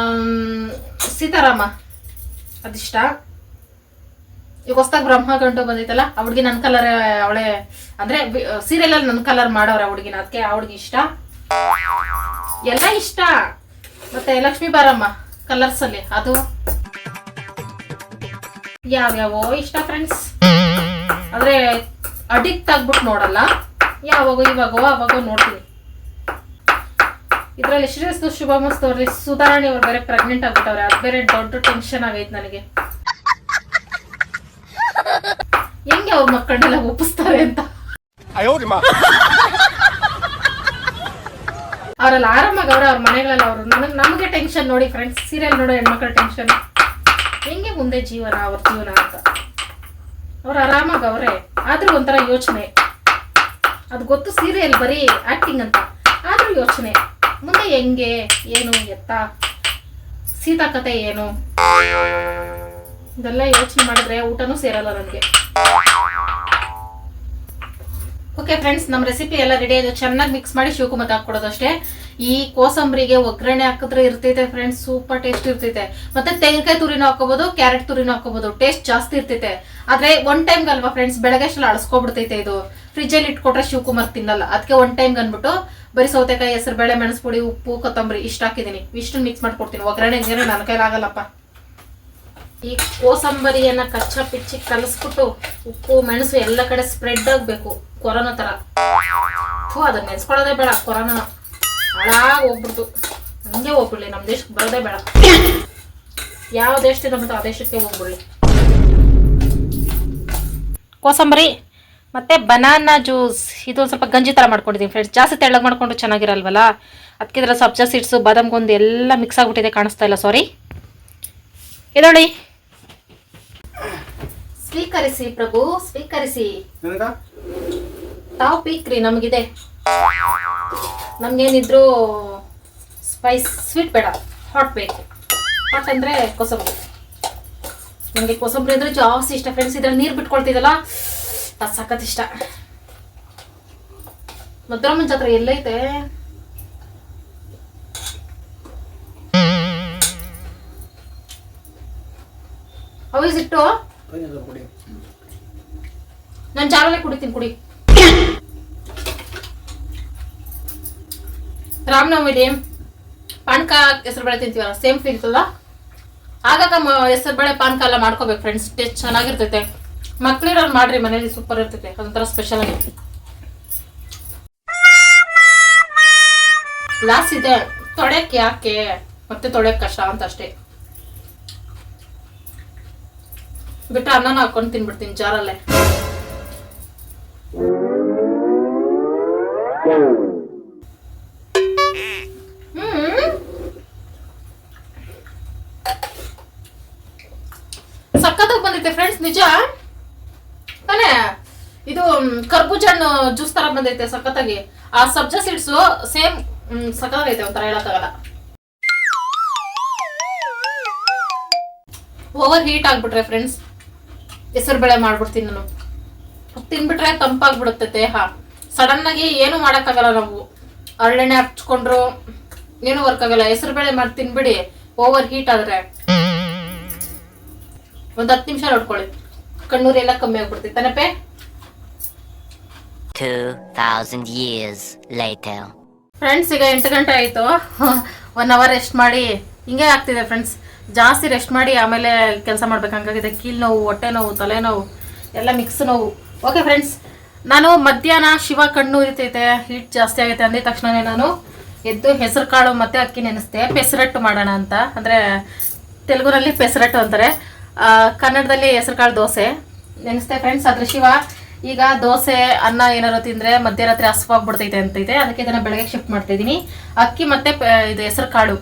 ಸೀತಾರಾಮ ಅದಿಷ್ಟ. ಈಗ ಹೊಸದಾಗಿ ಬ್ರಹ್ಮಗಂಟು ಬಂದೈತಲ್ಲ, ಆ ಹುಡುಗಿ ನನ್ನ ಕಲರ್ ಅವಳೆ, ಅಂದ್ರೆ ಸೀರಿಯಲ್ ಅಲ್ಲಿ ನನ್ನ ಕಲರ್ ಮಾಡವ್ರೆ ಆ ಹುಡುಗಿನ, ಅದಕ್ಕೆ ಆ ಹುಡುಗಿ ಇಷ್ಟ. ಎಲ್ಲ ಇಷ್ಟ. ಮತ್ತೆ ಲಕ್ಷ್ಮೀ ಬಾರಮ್ಮ ಕಲರ್ಸ್ ಅಲ್ಲಿ, ಅದು ಯಾವ್ಯಾವೋ ಇಷ್ಟ ಫ್ರೆಂಡ್ಸ್. ಆದ್ರೆ ಅಡಿಕ್ಟ್ ಆಗ್ಬಿಟ್ಟು ನೋಡಲ್ಲ, ಅವಾಗೋ ನೋಡ್ತೀನಿ. ಇದ್ರಲ್ಲಿ ಶ್ರೀರಸ್ತು ಶುಭಮಸ್ತು ಅವ್ರಲ್ಲಿ ಸುಧಾರಣೆ ಅವ್ರು ಬೇರೆ ಪ್ರೆಗ್ನೆಂಟ್ ಆಗ್ಬಿಟ್ಟವ್ರೆ. ಅದು ಬೇರೆ ದೊಡ್ಡ ಟೆನ್ಷನ್ ಆಗೈತೆ ನನಗೆ. ಹೆಂಗೆ ಅವ್ರ ಮಕ್ಕಳನ್ನೆಲ್ಲ ಒಪ್ಪಿಸ್ತಾರೆ ಅಂತ. ಅವರೆಲ್ಲ ಆರಾಮಾಗಿ ಅವ್ರ ಮನೆಗಳೆಲ್ಲ ಅವರು. ನಮಗೆ ಟೆನ್ಷನ್ ನೋಡಿ ಫ್ರೆಂಡ್ಸ್, ಸೀರಿಯಲ್ ನೋಡೋ ಹೆಣ್ಮಕ್ಳ ಟೆನ್ಷನ್. ಹೆಂಗೆ ಮುಂದೆ ಜೀವನ, ಅವ್ರ ಜೀವನ ಅಂತ. ಅವ್ರು ಆರಾಮಾಗಿ ಅವ್ರೆ, ಆದ್ರೂ ಒಂಥರ ಯೋಚನೆ. ಅದು ಗೊತ್ತು ಸೀರಿಯಲ್ ಬರೀ ಆಕ್ಟಿಂಗ್ ಅಂತ, ಆದ್ರೂ ಯೋಚನೆ ಮುಂದೆ ಹೆಂಗೆ, ಏನು ಎತ್ತ, ಸೀತಾ ಕತೆ ಏನು, ಇದೆಲ್ಲ ಯೋಚನೆ ಮಾಡಿದ್ರೆ ಊಟನೂ ಸೇರಲ್ಲ ನನಗೆ. ಓಕೆ ಫ್ರೆಂಡ್ಸ್, ನಮ್ಮ ರೆಸಿಪಿ ಎಲ್ಲ ರೆಡಿ ಆಗಿದೆ. ಚೆನ್ನಾಗಿ ಮಿಕ್ಸ್ ಮಾಡಿ ಶಿವಕುಮಾರ್ ಹಾಕೊಡೋದು ಅಷ್ಟೇ. ಈ ಕೋಸಂಬರಿಗೆ ಒಗ್ಗರಣೆ ಹಾಕಿದ್ರೆ ಇರ್ತೈತೆ ಫ್ರೆಂಡ್ಸ್, ಸೂಪರ್ ಟೇಸ್ಟ್ ಇರ್ತೈತೆ. ಮತ್ತೆ ತೆಂಗಿನಕಾಯಿ ತುರಿನೂ ಹಾಕೋಬಹುದು, ಕ್ಯಾರೆಟ್ ತುರಿನೂ ಹಾಕೋಬಹುದು, ಟೇಸ್ಟ್ ಜಾಸ್ತಿ ಇರ್ತೈತೆ. ಆದ್ರೆ ಒನ್ ಟೈಮ್ ಅಲ್ವಾ ಫ್ರೆಂಡ್ಸ್, ಬೆಳಗ್ಗೆ ಅಷ್ಟೆಲ್ಲ ಅಳಸ್ಕೊಬಿಡ್ತೈತೆ ಇದು. ಫ್ರಿಜ್ ಅಲ್ಲಿ ಇಟ್ಕೊಟ್ರೆ ಶಿವಕುಮಾರ್ ತಿನ್ನಲ್ಲ, ಅದಕ್ಕೆ ಒನ್ ಟೈಮ್ ಅನ್ಬಿಟ್ಟು ಬರೀ ಸೌತೆಕಾಯಿ, ಹೆಸರು ಬೇಳೆ, ಮೆಣಸು ಪುಡಿ, ಉಪ್ಪು, ಕೊತ್ತಂಬರಿ ಇಷ್ಟ ಹಾಕಿದೀನಿ. ಇಷ್ಟು ಮಿಕ್ಸ್ ಮಾಡ್ಕೊಡ್ತೀನಿ. ಒಗ್ಗರಣೆ ನನ್ನ ಕೈಲಾಗಲ್ಲಪ್ಪ. ಈ ಕೋಸಂಬರಿಯನ್ನ ಕಚ್ಚ ಪಿಚ್ಚಿ ಕಲಸ್ಬಿಟ್ಟು ಉಪ್ಪು ಮೆಣಸು ಎಲ್ಲ ಕಡೆ ಸ್ಪ್ರೆಡ್ ಆಗ್ಬೇಕು, ಕೊರೋನಾ ತರ. ಅದನ್ನ ನೆನ್ಸ್ಕೊಳ್ಳೋದೇ ಬೇಡ, ಕೊರೋನಾ ಹಾಳಾಗಿ ಹೋಗ್ಬಿಡ್ತು. ಹಂಗೆ ಹೋಗ್ಬಿಡ್ಲಿ, ನಮ್ ದೇಶಕ್ಕೆ ಬರೋದೇ ಬೇಡ. ಯಾವ ದೇಶದಿಂದ ಬಂತು ಆ ದೇಶಕ್ಕೆ ಹೋಗ್ಬಿಡ್ಲಿ. ಕೋಸಂಬರಿ ಮತ್ತು ಬನಾನಾ ಜ್ಯೂಸ್ ಇದು ಒಂದು ಸ್ವಲ್ಪ ಗಂಜಿ ಥರ ಮಾಡ್ಕೊಂಡಿದ್ದೀನಿ ಫ್ರೆಂಡ್ಸ್. ಜಾಸ್ತಿ ತೆಳ್ಳಗೆ ಮಾಡ್ಕೊಂಡು ಚೆನ್ನಾಗಿರಲ್ವಲ್ಲ, ಅದಕ್ಕೆ ಇದರ ಸಬ್ಜಾ ಸೀಡ್ಸು ಬಾದಾಮ್ ಗೊಂದು ಎಲ್ಲ ಮಿಕ್ಸ್ ಆಗಿಬಿಟ್ಟಿದೆ, ಕಾಣಿಸ್ತಾ ಇಲ್ಲ, ಸಾರಿ. ಇದೊಳಿ ಸ್ವೀಕರಿಸಿ ಪ್ರಭು, ಸ್ವೀಕರಿಸಿ. ತಾವು ಪೀಕ್ರಿ, ನಮಗಿದೆ. ನಮಗೇನಿದ್ರು ಸ್ಪೈಸ್ ಸ್ವೀಟ್ ಬೇಡ, ಹಾಟ್ ಬೇಕು. ಹಾಟ್ ಅಂದರೆ ಕೊಸಂಬರಿ. ನನಗೆ ಕೊಸಂಬರಿ ಅಂದರೆ ಜಾಸ್ತಿ ಇಷ್ಟ ಫ್ರೆಂಡ್ಸ್. ಇದ್ರಲ್ಲಿ ನೀರು ಬಿಟ್ಕೊಳ್ತಿದ್ದಲ್ಲ, ಅದು ಸಖತ್ ಇಷ್ಟ. ಮದ್ರಮ್ಮನ ಜಾತ್ರೆ ಎಲ್ಲೈತೆ? ಅವಿಸಿಟ್ಟು ನಾನು ಜಾರಲ್ಲೇ ಕುಡಿತೀನಿ, ಕುಡಿ. ರಾಮನವಮಿಲಿ ಪಾನಕ ಹೆಸರು ಬೇಳೆ ತಿಂತೀವಲ್ಲ, ಸೇಮ್ ಫೀಲ್ ಇರ್ತದ. ಆಗಾಗ ಹೆಸರು ಬೇಳೆ ಪಾನಕ ಎಲ್ಲ ಮಾಡ್ಕೋಬೇಕು ಫ್ರೆಂಡ್ಸ್, ಟೇಸ್ಟ್ ಚೆನ್ನಾಗಿರ್ತೈತೆ. ಮಕ್ಳಿರೋರು ಮಾಡ್ರಿ ಮನೇಲಿ, ಸೂಪರ್ ಇರ್ತೈತೆ, ಅದೊಂಥರ ಸ್ಪೆಷಲ್ ಆಗಿ. ಲಾಸ್ ಇದೆ ತೊಳೆಯಕ್ಕೆ, ಯಾಕೆ ಮತ್ತೆ ತೊಳೆಯಕ್ಕೆ ಕಷ್ಟ ಅಂತ ಅಷ್ಟೇ. ಬಿಟ್ಟು ಅನ್ನನ ಹಾಕೊಂಡು ತಿನ್ಬಿಡ್ತೀನಿ ಜಾರಲ್ಲೇ. ಸಕ್ಕತ್ತಾಗಿ ಬಂದೈತೆ ಫ್ರೆಂಡ್ಸ್, ನಿಜ ತಾನೇ. ಇದು ಕರ್ಬೂಜ ಹಣ್ಣು ಜ್ಯೂಸ್ ತರ ಬಂದೈತೆ ಸಕ್ಕತ್ತಾಗಿ. ಆ ಸಬ್ಜಾ ಸೀಡ್ಸು ಸೇಮ್ ಸಕ್ಕತ್ತಾಗೈತೆ, ಒಂಥರ ಹೇಳಕ್ಕಾಗಲ್ಲ. ಓವರ್ ಹೀಟ್ ಆಗ್ಬಿಟ್ರೆ ಫ್ರೆಂಡ್ಸ್ ಹೆಸರು ಬೇಳೆ ಮಾಡ್ಬಿಡ್ತೀನಿ ನಾನು. ತಿನ್ಬಿಟ್ರೆ ತಂಪಾಗ್ಬಿಡುತ್ತೆ ದೇಹ. ಸಡನ್ ಆಗಿ ಏನು ಮಾಡಕ್ಕಾಗಲ್ಲ ನಾವು. ಹರಳೆಣ್ಣೆ ಹಚ್ಕೊಂಡ್ರು ಏನು ವರ್ಕ್ ಆಗಲ್ಲ. ಹೆಸರು ಬೇಳೆ ಮಾಡಿ ತಿನ್ಬಿಡಿ, ಓವರ್ ಹೀಟ್ ಆದ್ರೆ ಒಂದ್ 10 ನಿಮಿಷ ನೋಡ್ಕೊಳ್ಳಿ, ಕಣ್ಣೂರಿ ಎಲ್ಲ ಕಮ್ಮಿ ಆಗ್ಬಿಡ್ತೈತೆ ತಾನಪ್ಪೆ. 2000 years later. ಫ್ರೆಂಡ್ಸ್ ಈಗ 8 ಗಂಟೆ ಆಯ್ತು. 1 ಅವರ್ ರೆಸ್ಟ್ ಮಾಡಿ ಹಿಂಗೆ ಆಗ್ತಿದೆ ಫ್ರೆಂಡ್ಸ್. ಜಾಸ್ತಿ ರೆಸ್ಟ್ ಮಾಡಿ ಆಮೇಲೆ ಕೆಲಸ ಮಾಡ್ಬೇಕು ಹಂಗಾಗಿದೆ. ಕೀಲ್ ನೋವು, ಹೊಟ್ಟೆ ನೋವು, ತಲೆನೋವು ಎಲ್ಲ ಮಿಕ್ಸ್ ನೋವು. ಓಕೆ ಫ್ರೆಂಡ್ಸ್, ನಾನು ಮಧ್ಯಾಹ್ನ ಶಿವ ಕಣ್ಣು ಇರ್ತೈತೆ, ಹೀಟ್ ಜಾಸ್ತಿ ಆಗೈತೆ ಅಂದಿದ ತಕ್ಷಣವೇ ನಾನು ಎದ್ದು ಹೆಸರು ಕಾಳು ಮತ್ತು ಅಕ್ಕಿ ನೆನೆಸ್ದೆ. ಪೆಸರಟ್ಟು ಮಾಡೋಣ ಅಂತ, ಅಂದರೆ ತೆಲುಗುನಲ್ಲಿ ಪೆಸರಟ್ಟು ಅಂತಾರೆ, ಕನ್ನಡದಲ್ಲಿ ಹೆಸರು ಕಾಳು ದೋಸೆ ನೆನೆಸ್ತೆ ಫ್ರೆಂಡ್ಸ್. ಅದ್ರ ಶಿವ ಈಗ ದೋಸೆ ಅನ್ನ ಏನಾರು ತಿಂದರೆ ಮಧ್ಯರಾತ್ರಿ ಹಸ್ವಾಗ್ಬಿಡ್ತೈತೆ ಅಂತೈತೆ, ಅದಕ್ಕೆ ಇದನ್ನು ಬೆಳಗ್ಗೆ ಶಿಫ್ಟ್ ಮಾಡ್ತಾಯಿದ್ದೀನಿ. ಅಕ್ಕಿ ಮತ್ತು ಇದು ಹೆಸರು ಕಾಳು,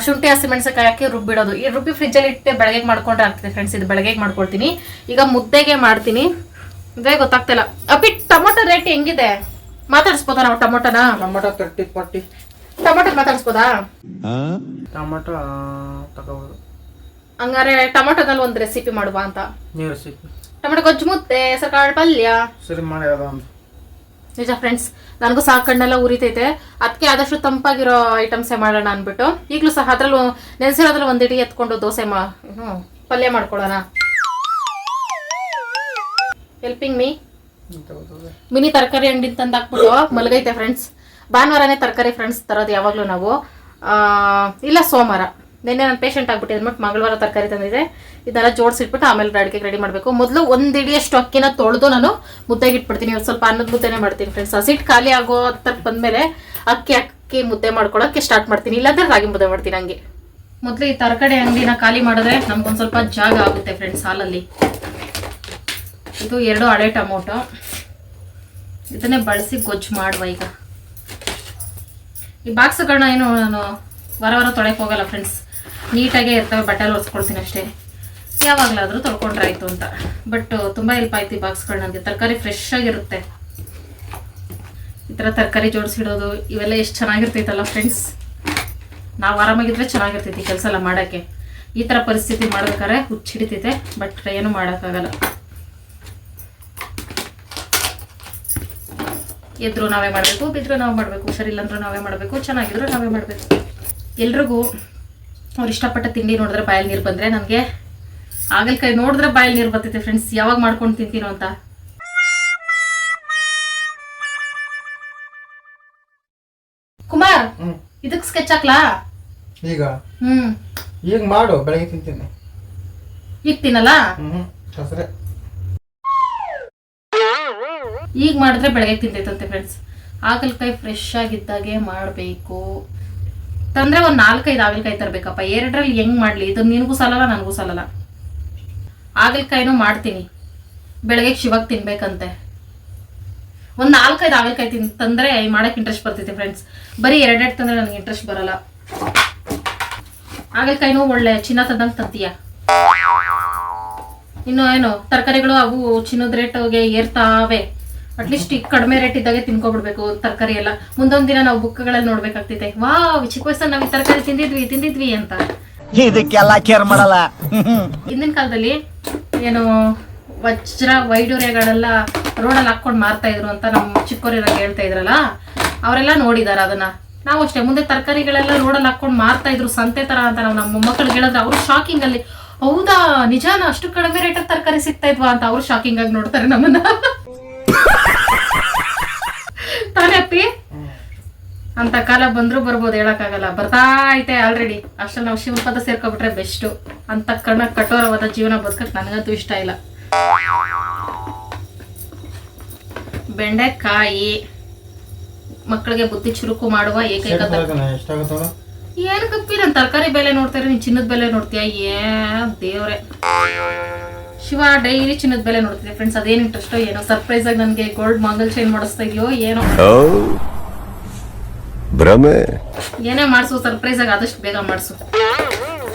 ಶುಂಠಿ ಹಸಿಮೆಣಸಿನಕಾಯಿ ಹಾಕಿ ರುಬ್ಬಿಡೋದು. ಈ ರುಬ್ಬಿ ಫ್ರಿಜ್ಜಲ್ಲಿ ಇಟ್ಟು ಬೆಳಗ್ಗೆ ಮಾಡ್ಕೊಂಡ್ರೆ ಆಗ್ತದೆ ಫ್ರೆಂಡ್ಸ್. ಇದು ಬೆಳಗ್ಗೆ ಮಾಡ್ಕೊಳ್ತೀನಿ. ಈಗ ಮುದ್ದೆಗೆ ಮಾಡ್ತೀನಿ ಅಂದರೆ ಗೊತ್ತಾಗ್ತಿಲ್ಲ. ಅಪ್ಪಿ ಟೊಮೊಟೊ ರೇಟ್ ಹೆಂಗಿದೆ ಮಾತಾಡಿಸ್ಬೋದಾ ನಾವು? ಟೊಮೊಟೊನ ಟೊಮೊಟೊ 30-40. ಟೊಮೊಟೊ ಮಾತಾಡಿಸ್ಬೋದಾ? ಟೊಮೊಟೊ ತಗೋಬೋದು. ಹಂಗಾರೆ ಟೊಮೊಟೊದಲ್ಲಿ ಒಂದು ರೆಸಿಪಿ ಮಾಡುವ ಅಂತ. ನೀವು ರೆಸಿಪಿ ಟೊಮೊಟೊ ಗೊಜ್ಜು, ಮುದ್ದೆ, ಹೆಸರುಕಾಳು ಪಲ್ಯ. ಸರಿ ಮಾಡಿ ಒಂದು. ನಿಜ ಫ್ರೆಂಡ್ಸ್, ನನಗೂ ಸಹ ಕಣ್ಣೆಲ್ಲ ಉರಿತೈತೆ. ಅದಕ್ಕೆ ಆದಷ್ಟು ತಂಪಾಗಿರೋ ಐಟಮ್ಸೇ ಮಾಡೋಣ ಅಂದ್ಬಿಟ್ಟು ಈಗಲೂ ಸಹ ಅದ್ರಲ್ಲೂ ನೆನೆಸಿರೋದ್ರಲ್ಲಿ ಒಂದಿಡಿ ಎತ್ಕೊಂಡು ದೋಸೆ ಪಲ್ಯ ಮಾಡ್ಕೊಳ್ಳೋಣ. Helping me. ಮಿನಿ ತರಕಾರಿ ಅಂಗಡಿ ತಂದು ಹಾಕ್ಬಿಟ್ಟು ಮಲಗೈತೆ ಫ್ರೆಂಡ್ಸ್. ಭಾನುವಾರನೇ ತರಕಾರಿ ಫ್ರೆಂಡ್ಸ್ ತರೋದು ಯಾವಾಗಲೂ ನಾವು, ಇಲ್ಲ ಸೋಮವಾರ. ನಿನ್ನೆ ನಾನು ಪೇಷಂಟ್ ಆಗ್ಬಿಟ್ಟು ಅಂದ್ಬಿಟ್ಟು ಮಂಗಳವಾರ ತರಕಾರಿ ತಂದಿದೆ. ಇದೆಲ್ಲ ಜೋಡಿಸಿಟ್ಬಿಟ್ಟು ಆಮೇಲೆ ಅಡುಗೆಗೆ ರೆಡಿ ಮಾಡಬೇಕು. ಮೊದಲು ಒಂದು ಇಡಿಯಷ್ಟು ಅಕ್ಕಿನ ತೊಳೆದು ನಾನು ಮುದ್ದೆಗೆ ಇಟ್ಬಿಡ್ತೀನಿ. ಇವತ್ತು ಸ್ವಲ್ಪ ಅನ್ನದ ಮುದ್ದೆನೇ ಮಾಡ್ತೀನಿ ಫ್ರೆಂಡ್ಸ್. ಹಸಿಟ್ಟು ಖಾಲಿ ಆಗೋ ಥರ ಬಂದಮೇಲೆ ಅಕ್ಕಿ ಮುದ್ದೆ ಮಾಡ್ಕೊಳ್ಳೋಕ್ಕೆ ಸ್ಟಾರ್ಟ್ ಮಾಡ್ತೀನಿ, ಇಲ್ಲಾಂದ್ರೆ ರಾಗಿ ಮುದ್ದೆ ಮಾಡ್ತೀನಿ. ಹಂಗೆ ಮೊದಲು ಈ ತರಕಾರಿ ಅಂಗಡಿನ ಖಾಲಿ ಮಾಡಿದ್ರೆ ನಮ್ಗೊಂದು ಸ್ವಲ್ಪ ಜಾಗ ಆಗುತ್ತೆ ಫ್ರೆಂಡ್ಸ್ ಹಾಲಲ್ಲಿ. ಇದು 2 ಹಳೆ ಟೊಮೊಟೊ, ಇದನ್ನೇ ಬಳಸಿ ಗೊಜ್ಜು ಮಾಡುವ. ಈಗ ಈ ಬಾಕ್ಸ್ಗಳನ್ನ ಏನು ನಾನು ವಾರ ತೊಳೆಯಕ್ಕೆ ಹೋಗಲ್ಲ ಫ್ರೆಂಡ್ಸ್, ನೀಟಾಗೇ ಇರ್ತವೆ, ಬಟ್ಟೆಲ್ಲಿ ಒರೆಸ್ಕೊಳ್ತೀನಿ ಅಷ್ಟೇ. ಯಾವಾಗಲಾದರೂ ತೊಳ್ಕೊಂಡ್ರೆ ಆಯಿತು ಅಂತ. ಬಟ್ ತುಂಬ ಹೆಲ್ಪ್ ಆಯ್ತು ಈ ಬಾಕ್ಸ್ಗಳು ನನಗೆ. ತರಕಾರಿ ಫ್ರೆಶ್ ಆಗಿರುತ್ತೆ. ಈ ಥರ ತರಕಾರಿ ಜೋಡಿಸಿಡೋದು ಇವೆಲ್ಲ ಎಷ್ಟು ಚೆನ್ನಾಗಿರ್ತೈತಲ್ಲ ಫ್ರೆಂಡ್ಸ್. ನಾವು ಆರಾಮಾಗಿದ್ರೆ ಚೆನ್ನಾಗಿರ್ತೈತಿ ಕೆಲಸ ಎಲ್ಲ ಮಾಡೋಕ್ಕೆ. ಈ ಥರ ಪರಿಸ್ಥಿತಿ ಮಾಡ್ಬೇಕಾದ್ರೆ ಹುಚ್ಚಿಡಿತೈತೆ, ಬಟ್ ಏನು ಮಾಡೋಕ್ಕಾಗಲ್ಲ. ಎದ್ರು ನಾವೇ ಮಾಡಬೇಕು, ಬಿದ್ದರೂ ನಾವು ಮಾಡಬೇಕು, ಹುಷಾರಿಲ್ಲಂದ್ರೂ ನಾವೇ ಮಾಡಬೇಕು, ಚೆನ್ನಾಗಿದ್ರು ನಾವೇ ಮಾಡಬೇಕು. ಎಲ್ರಿಗೂ ಅವ್ರು ಇಷ್ಟಪಟ್ಟ ತಿಂಡಿ ನೋಡಿದ್ರೆ ಬಾಯಲ್ಲಿ ನೀರು ಬಂದರೆ ನನಗೆ ಹಾಗಲಕಾಯಿ ನೋಡಿದ್ರೆ ಬಾಯಲ್ಲಿ ನೀರು ಬರ್ತೈತೆ ಫ್ರೆಂಡ್ಸ್. ಯಾವಾಗ ಮಾಡ್ಕೊಂಡು ತಿಂತೀನೋ ಅಂತ. ಕುಮಾರ್, ಇದಕ್ಕೆ ಸ್ಕೆಚ್ ಹಾಕ್ಲಾ ಈಗ? ಈಗ ಮಾಡು, ಬೆಳಗ್ಗೆ ತಿಂತೀನಿ. ಈಗ ತಿನ್ನಲ್ಲ? ಸರಿ. ಈಗ ಮಾಡಿದ್ರೆ ಬೆಳಗ್ಗೆ ತಿಂತೈತಂತೆ ಫ್ರೆಂಡ್ಸ್. ಹಾಗಲಕಾಯಿ ಫ್ರೆಶ್ ಆಗಿದ್ದಾಗೆ ಮಾಡಬೇಕು. ತಂದರೆ ಒಂದು 4-5 ಹಾಗಲಕಾಯಿ ತರಬೇಕಪ್ಪ. 2ರಲ್ಲಿ ಹೆಂಗೆ ಮಾಡಲಿ? ಇದು ನಿನಗೂ ಸಾಲಲ್ಲ, ನನಗೂ ಸಾಲಲ್ಲ. ಹಾಗಲಕಾಯಿನೂ ಮಾಡ್ತೀನಿ, ಬೆಳಗ್ಗೆ ಶಿವಾಗ ತಿನ್ಬೇಕಂತೆ. ಒಂದು 4-5 ಹಾಗಲಕಾಯಿ ತಂದ್ರೆ ಮಾಡಕ್ಕೆ ಇಂಟ್ರೆಸ್ಟ್ ಬರ್ತೈತೆ ಫ್ರೆಂಡ್ಸ್. ಬರೀ 2 ತಂದ್ರೆ ನನಗೆ ಇಂಟ್ರೆಸ್ಟ್ ಬರಲ್ಲ. ಹಾಗಲಕಾಯಿನೂ ಒಳ್ಳೆ ಚಿನ್ನ ತಂದಂಗೆ ತಂತೀಯ. ಇನ್ನು ಏನು ತರಕಾರಿಗಳು ಅವು ಚಿನ್ನದ ರೇಟ್ಗೆ ಏರ್ತಾವೆ. ಅಟ್ಲೀಸ್ಟ್ ಈಗ ಕಡಿಮೆ ರೇಟ್ ಇದ್ದಾಗೆ ತಿನ್ಕೊಬಿಡ್ಬೇಕು ತರಕಾರಿ ಎಲ್ಲ. ಮುಂದೊಂದ್ ದಿನ ನಾವು ಬುಕ್ಗಳಲ್ಲಿ ನೋಡ್ಬೇಕಾಗ್ತೈತೆ, ವಾವ್ ಚಿಕ್ಕ ವಯಸ್ಸಲ್ಲಿ ನಾವು ಈ ತರಕಾರಿ ತಿಂದಿದ್ವಿ ಅಂತ. ಇದಕ್ಕೆಲ್ಲ ಕೇರ್ ಮಾಡಲ್ಲ. ಹಿಂದಿನ ಕಾಲದಲ್ಲಿ ಏನು ವಜ್ರ ವೈಡೂರ್ಯಗಳೆಲ್ಲ ರೋಡಲ್ಲಿ ಹಾಕೊಂಡು ಮಾರ್ತಾ ಇದ್ರು ಅಂತ ನಮ್ಮ ಚಿಕ್ಕವರೆಲ್ಲ ಹೇಳ್ತಾ ಇದ್ರಲ್ಲ, ಅವರೆಲ್ಲ ನೋಡಿದಾರ ಅದನ್ನ. ನಾವು ಅಷ್ಟೇ ಮುಂದೆ ತರಕಾರಿಗಳೆಲ್ಲ ರೋಡಲ್ಲಿ ಹಾಕೊಂಡು ಮಾರ್ತಾ ಇದ್ರು ಸಂತೆ ತರ ಅಂತ ನಾವು ನಮ್ಮ ಮೊಮ್ಮಕ್ಕಳಿಗೆ ಹೇಳಿದ್ರೆ ಅವರು ಶಾಕಿಂಗ್ ಅಲ್ಲಿ, ಹೌದಾ ನಿಜಾನ ಅಷ್ಟು ಕಡಿಮೆ ರೇಟ್ ತರಕಾರಿ ಸಿಗ್ತಾ ಇದ್ವಾ ಅಂತ ಅವ್ರು ಶಾಕಿಂಗ್ ಆಗಿ ನೋಡ್ತಾರೆ ನಮ್ಮನ್ನ. ತಾನೇ ಅಪ್ಪಿ? ಅಂತ ಕಾಲ ಬಂದ್ರು ಬರ್ಬೋದು, ಹೇಳಕ್ಕಾಗಲ್ಲ. ಬರ್ತಾ ಐತೆ ಆಲ್ರೆಡಿ. ಅಷ್ಟ್ರಲ್ಲಿ ನಾವು ಶಿವನ ಪದ ಸೇರ್ಕೊಬಿಟ್ರೆ ಬೆಸ್ಟು. ಅಂತ ಕಠೋರವಾದ ಜೀವನ ಬದುಕಕ್ಕೆ ನನಗಂತೂ ಇಷ್ಟ ಇಲ್ಲ. ಬೆಂಡೆಕಾಯಿ ಮಕ್ಕಳಿಗೆ ಬುದ್ಧಿ ಚುರುಕು ಮಾಡುವ ಏಕೈಕ ಏನ್ ಕಪ್ಪಿ. ನಾನು ತರಕಾರಿ ಬೆಲೆ ನೋಡ್ತಾ ಇರೋ, ನೀನ್ ಚಿನ್ನದ ಬೆಲೆ ನೋಡ್ತೀಯ? ದೇವ್ರೆ ಶಿವ, ಡೈಲಿ ಚಿನ್ನದ ಬೆಲೆ ನೋಡ್ತಿದ್ದೆ ಫ್ರೆಂಡ್ಸ್. ಅದೇನ್ ಇಂಟ್ರೆಸ್ಟೋ ಏನೋ, ಸರ್ಪ್ರೈಸ್ ಆಗಿ ನನಗೆ ಗೋಲ್ಡ್ ಮಂಗಲ್ ಚೈನ್ ಮಾಡಿಸ್ತಾ ಇದೆಯೋ ಏನೋ. ಏನೇ ಮಾಡಿಸು ಸರ್ಪ್ರೈಸ್ ಆಗಿ ಆದಷ್ಟು ಬೇಗ ಮಾಡಿಸು.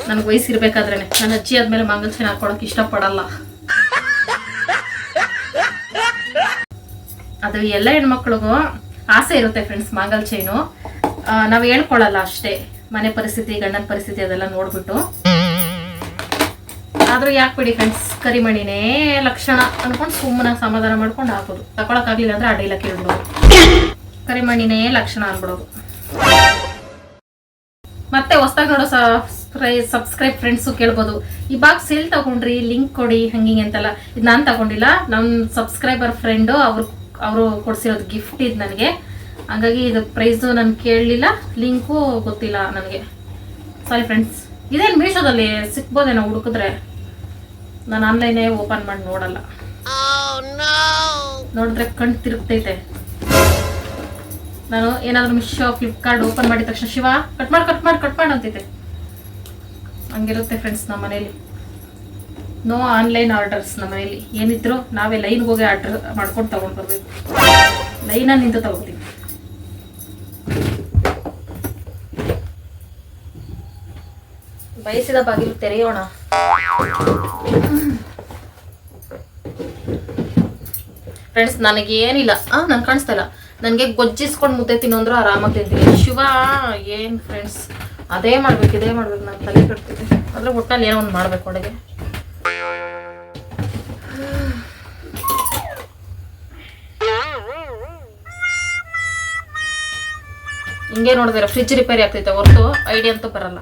ನನ್ಗೆ ವಯಸ್ಸಿರ್ಬೇಕಾದ್ರೇನೆ. ನನ್ನ ಅಜ್ಜಿ ಆದ್ಮೇಲೆ ಮಂಗಲ್ ಚೈನ್ ಹಾಕೊಳಕ್ ಇಷ್ಟಪಡಲ್ಲ. ಅದು ಎಲ್ಲ ಹೆಣ್ಮಕ್ಳಿಗೂ ಆಸೆ ಇರುತ್ತೆ ಫ್ರೆಂಡ್ಸ್ ಮಂಗಲ್ ಚೈನು. ನಾವ್ ಹೇಳ್ಕೊಳಲ್ಲ ಅಷ್ಟೇ, ಮನೆ ಪರಿಸ್ಥಿತಿ ಗಂಡನ ಪರಿಸ್ಥಿತಿ ಅದೆಲ್ಲ ನೋಡ್ಬಿಟ್ಟು. ಆದ್ರೂ ಯಾಕೆ ಬಿಡಿ ಫ್ರೆಂಡ್ಸ್, ಕರಿಮಣಿನೇ ಲಕ್ಷಣ ಅನ್ಕೊಂಡು ಸುಮ್ಮನೆ ಸಮಾಧಾನ ಮಾಡ್ಕೊಂಡು ಹಾಕೋದು. ತಕೊಳಕ್ ಆಗ್ಲಿಲ್ಲ ಅಂದ್ರೆ ಅಡಿಲ್ಲ ಕೇಳ್ಬಿಡೋದು, ಕರಿಮಣಿನೇ ಲಕ್ಷಣ ಅನ್ಬಿಡೋದು. ಮತ್ತೆ ಹೊಸದಾಗಿ ನೋಡೋ ಸಬ್ಸ್ಕ್ರೈಬ್ ಫ್ರೆಂಡ್ಸು ಕೇಳ್ಬೋದು, ಈ ಬಾಕ್ಸ್ ಎಲ್ಲಿ ತಗೊಂಡ್ರಿ, ಲಿಂಕ್ ಕೊಡಿ ಹಂಗಿಂಗೆ ಅಂತೆಲ್ಲ. ಇದು ನಾನು ತಗೊಂಡಿಲ್ಲ, ನನ್ನ ಸಬ್ಸ್ಕ್ರೈಬರ್ ಫ್ರೆಂಡು ಅವರು ಕೊಡ್ಸಿರೋದು ಗಿಫ್ಟ್ ಇದು ನನಗೆ. ಹಂಗಾಗಿ ಇದು ಪ್ರೈಸು ನಾನು ಕೇಳಲಿಲ್ಲ, ಲಿಂಕು ಗೊತ್ತಿಲ್ಲ ನನಗೆ. Sorry friends. ಇದೇನು ಮೀಶೋದಲ್ಲಿ ಸಿಕ್ಬೋದೇನೋ ಹುಡುಕಿದ್ರೆ. ನಾನು ಆನ್ಲೈನೇ ಓಪನ್ ಮಾಡಿ ನೋಡಲ್ಲ, ನೋಡಿದ್ರೆ ಕಣ್ ತಿರುಗ್ತೈತೆ. ನಾನು ಏನಾದರೂ ಮೀಶೋ ಫ್ಲಿಪ್ಕಾರ್ಟ್ ಓಪನ್ ಮಾಡಿದ ತಕ್ಷಣ ಶಿವ ಕಟ್ ಮಾಡಿ ಅಂತೈತೆ. ಹಂಗಿರುತ್ತೆ ಫ್ರೆಂಡ್ಸ್ ನಮ್ಮ ಮನೇಲಿ. ನೋ ಆನ್ಲೈನ್ ಆರ್ಡರ್ಸ್ ನಮ್ಮ ಮನೇಲಿ. ಏನಿದ್ರು ನಾವೇ ಲೈನ್ಗೆ ಹೋಗಿ ಆರ್ಡರ್ ಮಾಡ್ಕೊಂಡು ತಗೊಂಡು ಬರ್ಬೇಕು. ಲೈನಲ್ಲಿ ನಿಂತು ತಗೋತೀವಿ. ಬಯಸಿದ ಬಾಗಿಲು ತೆರೆಯೋಣ. ಫ್ರೆಂಡ್ಸ್ ನನಗೇನಿಲ್ಲ, ನನ್ಗೆ ಕಾಣಿಸ್ತಾ ಇಲ್ಲ. ನನಗೆ ಗೊಜ್ಜಿಸ್ಕೊಂಡು ಮುದ್ದೆ ತಿನ್ನೋಂದ್ರು ಆರಾಮಾಗಿ ತಿಂತೀನಿ. ಶಿವ ಏನು ಫ್ರೆಂಡ್ಸ್, ಅದೇ ಮಾಡ್ಬೇಕು ಇದೇ ಮಾಡ್ಬೇಕು ನಾನು ತಲೆ ಕೆಡ್ತಿದ್ದೆ. ಆದರೆ ಒಟ್ಟಲ್ಲಿ ಏನೋ ಒಂದು ಮಾಡ್ಬೇಕು ಅಡುಗೆ. ಹಿಂಗೆ ನೋಡಿದ್ರೆ ಫ್ರಿಜ್ ರಿಪೇರಿ ಆಗ್ತೈತೆ ಹೊರತು ಐಡಿಯಾ ಅಂತೂ ಬರಲ್ಲ.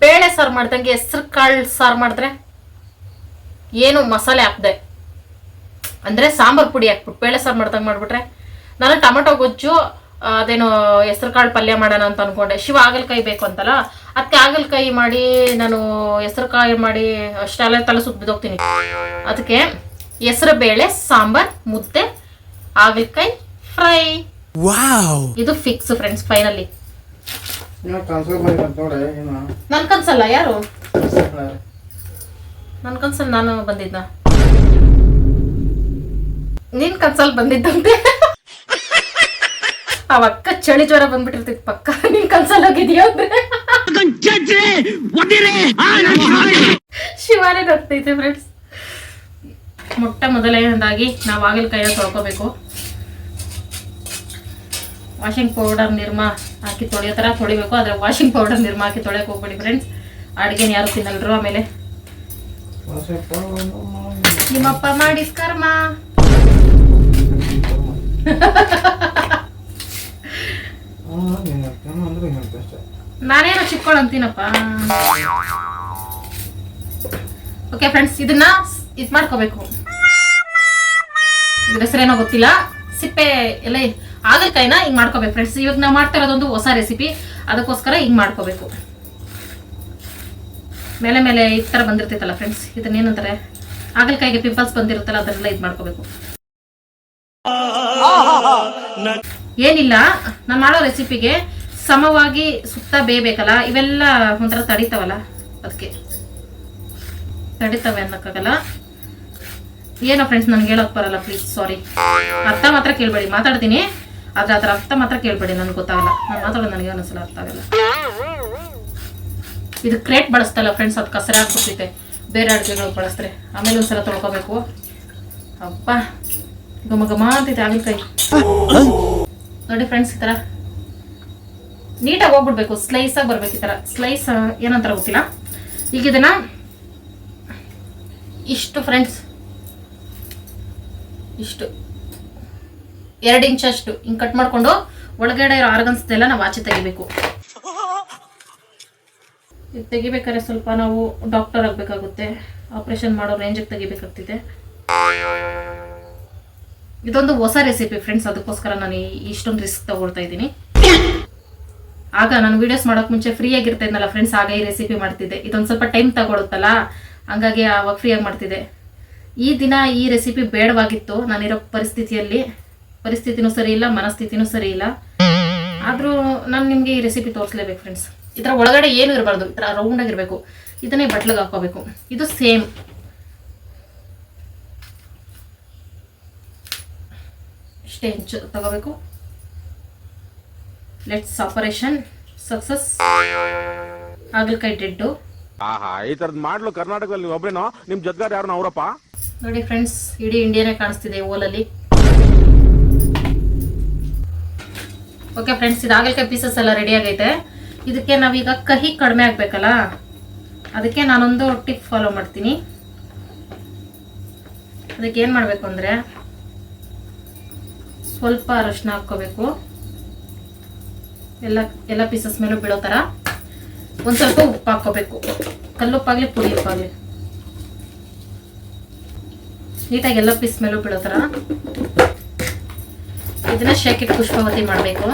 ಬೇಳೆ ಸಾರು ಮಾಡ್ದಂಗೆ ಹೆಸರು ಕಾಳು ಸಾರು ಮಾಡಿದ್ರೆ ಏನು ಮಸಾಲೆ ಹಾಕ್ದೆ ಅಂದರೆ ಸಾಂಬಾರು ಪುಡಿ ಹಾಕ್ಬಿಟ್ಟು ಬೇಳೆ ಸಾರು ಮಾಡ್ದಂಗೆ ಮಾಡಿಬಿಟ್ರೆ. ನಾನು ಟೊಮೆಟೊ ಗೊಜ್ಜು ಅದೇನೋ ಹೆಸರು ಕಾಳು ಪಲ್ಯ ಮಾಡೋಣ ಅಂತ ಅನ್ಕೊಂಡೆ. ಶಿವ ಹಾಗಲಕಾಯಿ ಬೇಕು ಅಂತಲ್ಲ, ಅದಕ್ಕೆ ಹಾಗಲಕಾಯಿ ಮಾಡಿ ನಾನು ಹೆಸರು ಕಾಯಿ ಮಾಡಿ ಅಷ್ಟೆಲ್ಲ ತಲೆ ಸುತ್ತ ಬಿದ್ದೋಗ್ತೀನಿ. ಅದಕ್ಕೆ ಹೆಸರು ಬೇಳೆ ಸಾಂಬಾರ್ ಮುದ್ದೆ ಹಾಗಲಕಾಯಿ ಫ್ರೈ. ಇದು ಫಿಕ್ಸ್ ಫ್ರೆಂಡ್ಸ್. ಫೈನಲಿ ನನ್ ಕನ್ಸಲ್ಲ ಯಾರು, ನನ್ ಕನ್ಸಲ್ಲಿ ನಾನು ಬಂದಿದ್ದ, ನೀನ್ ಕನ್ಸಲ್ಲಿ ಬಂದಿದ್ದಂತೆ. ಅವಕ್ಕ ಚಳಿ ಜ್ವರ ಬಂದ್ಬಿಟ್ಟಿರ್ತೈತಿ ಪಕ್ಕ. ನೀನ್ ಕನ್ಸಲ್ ಹೋಗಿದ್ಯಾ ಅಂದ್ರೆ ಶಿವಾನೇ ಗೊತ್ತೈತೆ ಫ್ರೆಂಡ್ಸ್. ಮೊದಲನೇದಾಗಿ ನಾವು ಹಾಗಲಕಾಯಿನ ತೊಳ್ಕೊಬೇಕು. ವಾಷಿಂಗ್ ಪೌಡರ್ ನಿರ್ಮಾ ಹಾಕಿ ತೊಳೆಯೋ ಥರ ತೊಳಿಬೇಕು. ಆದರೆ ವಾಷಿಂಗ್ ಪೌಡರ್ ನಿರ್ಮಾ ಹಾಕಿ ತೊಳೆಯಕ್ಕೆ ಹೋಗ್ಬೇಡಿ ಫ್ರೆಂಡ್ಸ್, ಅಡುಗೆನ ಯಾರು ತಿನ್ನಲ್ರು. ಆಮೇಲೆ ನಿಮ್ಮಪ್ಪ ಮಾಡಿದ ಕರ್ಮ. ನಾನೇನೋ ಚಿಕ್ಕೋಳು ಅಂತೀನಪ್ಪ. ಓಕೆ ಫ್ರೆಂಡ್ಸ್, ಇದನ್ನ ಇದು ಮಾಡ್ಕೋಬೇಕು. ಇದ್ರ ಹೆಸರೇನೋ ಗೊತ್ತಿಲ್ಲ. ಸಿಪ್ಪೆ ಎಲ್ಲ ಹಾಗಲಕಾಯಿನ ಹಿಂಗೆ ಮಾಡ್ಕೋಬೇಕು ಫ್ರೆಂಡ್ಸ್. ಇವಾಗ ನಾವು ಮಾಡ್ತಾ ಇರೋದೊಂದು ಹೊಸ ರೆಸಿಪಿ, ಅದಕ್ಕೋಸ್ಕರ ಹಿಂಗೆ ಮಾಡ್ಕೋಬೇಕು. ಮೇಲೆ ಮೇಲೆ ಈ ಥರ ಬಂದಿರ್ತೈತಲ್ಲ ಫ್ರೆಂಡ್ಸ್, ಇದನ್ನೇನಂತಾರೆ, ಹಾಗಲಕಾಯಿಗೆ ಪಿಂಪಲ್ಸ್ ಬಂದಿರುತ್ತಲ್ಲ, ಅದನ್ನೆಲ್ಲ ಇದು ಮಾಡ್ಕೋಬೇಕು. ಏನಿಲ್ಲ, ನಾನು ಮಾಡೋ ರೆಸಿಪಿಗೆ ಸಮವಾಗಿ ಸುತ್ತ ಬೇಯಬೇಕಲ್ಲ, ಇವೆಲ್ಲ ಒಂಥರ ತಡಿತಾವಲ್ಲ, ಅದಕ್ಕೆ ತಡಿತಾವೆ ಅನ್ನೋಕ್ಕಾಗಲ್ಲ. ಏನೋ ಫ್ರೆಂಡ್ಸ್ ನನಗೆ ಹೇಳೋಕೆ ಬರಲ್ಲ, ಪ್ಲೀಸ್ ಸಾರಿ. ಅರ್ಥ ಮಾತ್ರ ಕೇಳಬೇಡಿ, ಮಾತಾಡ್ತೀನಿ ಆದರೆ ಅದರ ಅರ್ಥ ಮಾತ್ರ ಕೇಳಬೇಡಿ, ನನಗೆ ಗೊತ್ತಾಗಲ್ಲ. ನಾನು ಮಾತಾಡೋದು ನನಗೆ ಒಂದೊಂದ್ಸಲ ಅರ್ಥ ಆಗಲ್ಲ. ಇದು ಕ್ರೇಟ್ ಬಳಸ್ತಲ್ಲ ಫ್ರೆಂಡ್ಸ್, ಅದು ಕಸರೆ ಆಗ್ಬಿಡ್ತೈತೆ ಬೇರೆ ಅಡುಗೆಗಳು ಬಳಸಿದ್ರೆ. ಆಮೇಲೆ ಒಂದ್ಸಲ ತೊಳ್ಕೊಬೇಕು. ಅಪ್ಪ ಘಮ ಘಮ ಅಂತೈತೆ ಹಾಗಲಕಾಯಿ ನೋಡಿ ಫ್ರೆಂಡ್ಸ್. ಈ ಥರ ನೀಟಾಗಿ ಹೋಗ್ಬಿಡ್ಬೇಕು, ಸ್ಲೈಸಾಗಿ ಬರ್ಬೇಕು. ಈ ಥರ ಸ್ಲೈಸ್ ಏನಂತಾರೆ ಗೊತ್ತಿಲ್ಲ. ಈಗ ಇದನ್ನು ಇಷ್ಟು ಫ್ರೆಂಡ್ಸ್, ಇಷ್ಟು 2 ಇಂಚಷ್ಟು ಹಿಂಗೆ ಕಟ್ ಮಾಡಿಕೊಂಡು ಒಳಗಡೆ ಇರೋ ಆರ್ಗನ್ಸ್ದೆಲ್ಲ ನಾವು ಆಚೆ ತೆಗಿಬೇಕು. ಇದು ತೆಗಿಬೇಕಾದ್ರೆ ಸ್ವಲ್ಪ ನಾವು ಡಾಕ್ಟರ್ ಆಗಬೇಕಾಗುತ್ತೆ, ಆಪ್ರೇಷನ್ ಮಾಡೋ ರೇಂಜಿಗೆ ತೆಗಿಬೇಕಾಗ್ತಿದೆ. ಇದೊಂದು ಹೊಸ ರೆಸಿಪಿ ಫ್ರೆಂಡ್ಸ್, ಅದಕ್ಕೋಸ್ಕರ ನಾನು ಇಷ್ಟೊಂದು ರಿಸ್ಕ್ ತಗೊಳ್ತಾ ಇದ್ದೀನಿ. ಆಗ ನಾನು ವೀಡಿಯೋಸ್ ಮಾಡೋಕೆ ಮುಂಚೆ ಫ್ರೀ ಆಗಿರ್ತಾ ಇದ್ನಲ್ಲ ಫ್ರೆಂಡ್ಸ್, ಆಗ ಈ ರೆಸಿಪಿ ಮಾಡ್ತಿದ್ದೆ. ಇದೊಂದು ಸ್ವಲ್ಪ ಟೈಮ್ ತಗೊಳುತ್ತಲ್ಲ, ಹಂಗಾಗಿ ಆವಾಗ ಫ್ರೀಯಾಗಿ ಮಾಡ್ತಿದ್ದೆ. ಈ ದಿನ ಈ ರೆಸಿಪಿ ಬೇಡವಾಗಿತ್ತು, ನಾನಿರೋ ಪರಿಸ್ಥಿತಿನೂ ಸರಿ ಇಲ್ಲ, ಮನಸ್ಥಿತಿನೂ ಸರಿ ಇಲ್ಲ. ಆದರೂ ನಾನು ನಿಮಗೆ ಈ ರೆಸಿಪಿ ತೋರಿಸ್ಲೇಬೇಕು ಫ್ರೆಂಡ್ಸ್. ಈ ಥರ ಒಳಗಡೆ ಏನು ಇರಬಾರ್ದು, ಈ ಥರ ರೌಂಡಾಗಿರಬೇಕು. ಇದನ್ನೇ ಬಟ್ಲಿಗೆ ಹಾಕೋಬೇಕು. ಇದು ಸೇಮ್ ಇಷ್ಟೇ ಇಂಚು ತಗೋಬೇಕು. Let's operation success. ಹಾಗಲಕಾಯಿ ಡೆಡ್ಡು. ಆಹಾ, ಈ ತರದ್ ಮಾಡ್ಲು ಕರ್ನಾಟಕದಲ್ಲಿ ನೀವು ಒಬ್ರೇನೋ, ನಿಮ್ ಜೊತೆಗಾರ ಯಾರು ಅವರಪ್ಪ? ನೋಡಿ ಫ್ರೆಂಡ್ಸ್, ಇಡೀ ಇಂಡಿಯಾನೇ ಕಾಣಿಸ್ತಿದೆ ಓಲಲ್ಲಿ. ಓಕೆ ಫ್ರೆಂಡ್ಸ್, ಇದು ಹಾಗಲಕಾಯಿ ಪೀಸಸ್ ಎಲ್ಲ ರೆಡಿ ಆಗೈತೆ. ಇದಕ್ಕೆ ನಾವೀಗ ಕಹಿ ಕಡಿಮೆ ಆಗಬೇಕಲ್ಲ, ಅದಕ್ಕೆ ನಾನೊಂದು ಟಿಪ್ ಫಾಲೋ ಮಾಡ್ತೀನಿ. ಅದಕ್ಕೆ ಏನು ಮಾಡಬೇಕು ಅಂದರೆ, ಸ್ವಲ್ಪ ಅರಶಿನ ಹಾಕ್ಕೋಬೇಕು, ಎಲ್ಲ ಪೀಸಸ್ ಮೇಲೂ ಬೀಳೋ ಥರ. ಒಂದು ಸ್ವಲ್ಪ ಉಪ್ಪು ಹಾಕ್ಕೋಬೇಕು, ಕಲ್ಲುಪ್ಪಾಗಲಿ ಪುಡಿ ಉಪ್ಪಾಗಲಿ, ನೀಟಾಗಿ ಎಲ್ಲ ಪೀಸ್ ಮೇಲೂ ಬೀಳೋ ಥರ. ಇದನ್ನ ಶೇಕಿಟ್ ಪುಷ್ಪಾವತಿ ಮಾಡಬೇಕು.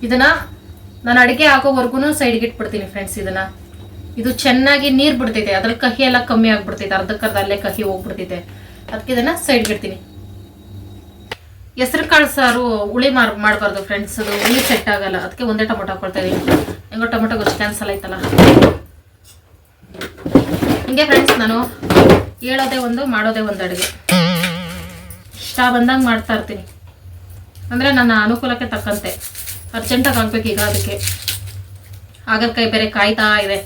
ಇದನ್ನ ನಾನು ಅಡುಗೆ ಆಗೋವರೆಗೂ ಸೈಡ್ಗೆ ಇಟ್ಬಿಡ್ತೀನಿ ಫ್ರೆಂಡ್ಸ್. ಇದು ಚೆನ್ನಾಗಿ ನೀರು ಬಿಡ್ತೈತೆ, ಅದ್ರಲ್ಲಿ ಕಹಿ ಎಲ್ಲ ಕಮ್ಮಿ ಆಗ್ಬಿಡ್ತೈತೆ, ಅರ್ಧಕ್ಕರ್ಧ ಅಲ್ಲೇ ಕಹಿ ಹೋಗ್ಬಿಡ್ತೈತೆ. ಅದಕ್ಕೆ ಇದನ್ನ ಸೈಡ್ಗೆ ಇಡ್ತೀನಿ. ಹೆಸರು ಕಾಳು ಸಾರು ಹುಳಿ ಮಾಡಬಾರ್ದು ಫ್ರೆಂಡ್ಸ್, ಅದು ಹುಳಿ ಸೆಟ್ ಆಗಲ್ಲ. ಅದಕ್ಕೆ ಒಂದೇ ಟೊಮೊಟೊ ಹಾಕೊಳ್ತಾ ಇದೀನಿ. ಹೆಂಗೋ ಟೊಮೊಟೊ ಗೊತ್ತು ಕ್ಯಾನ್ಸಲ್ ಆಯ್ತಲ್ಲ. ಹಿಂಗೆ ಫ್ರೆಂಡ್ಸ್, ನಾನು ಹೇಳೋದೇ ಒಂದು ಮಾಡೋದೇ ಒಂದು ಅಡುಗೆ, ಇಷ್ಟ ಬಂದಂಗೆ ಮಾಡ್ತಾ ಇರ್ತೀನಿ. ಅಂದರೆ ನನ್ನ ಅನುಕೂಲಕ್ಕೆ ತಕ್ಕಂತೆ. ಅರ್ಜೆಂಟಾಗಿ ಆಗ್ಬೇಕು ಈಗ, ಅದಕ್ಕೆ ಹಾಗಲಕಾಯಿ ಬೇರೆ ಕಾಯ್ತಾ ಇದೆ.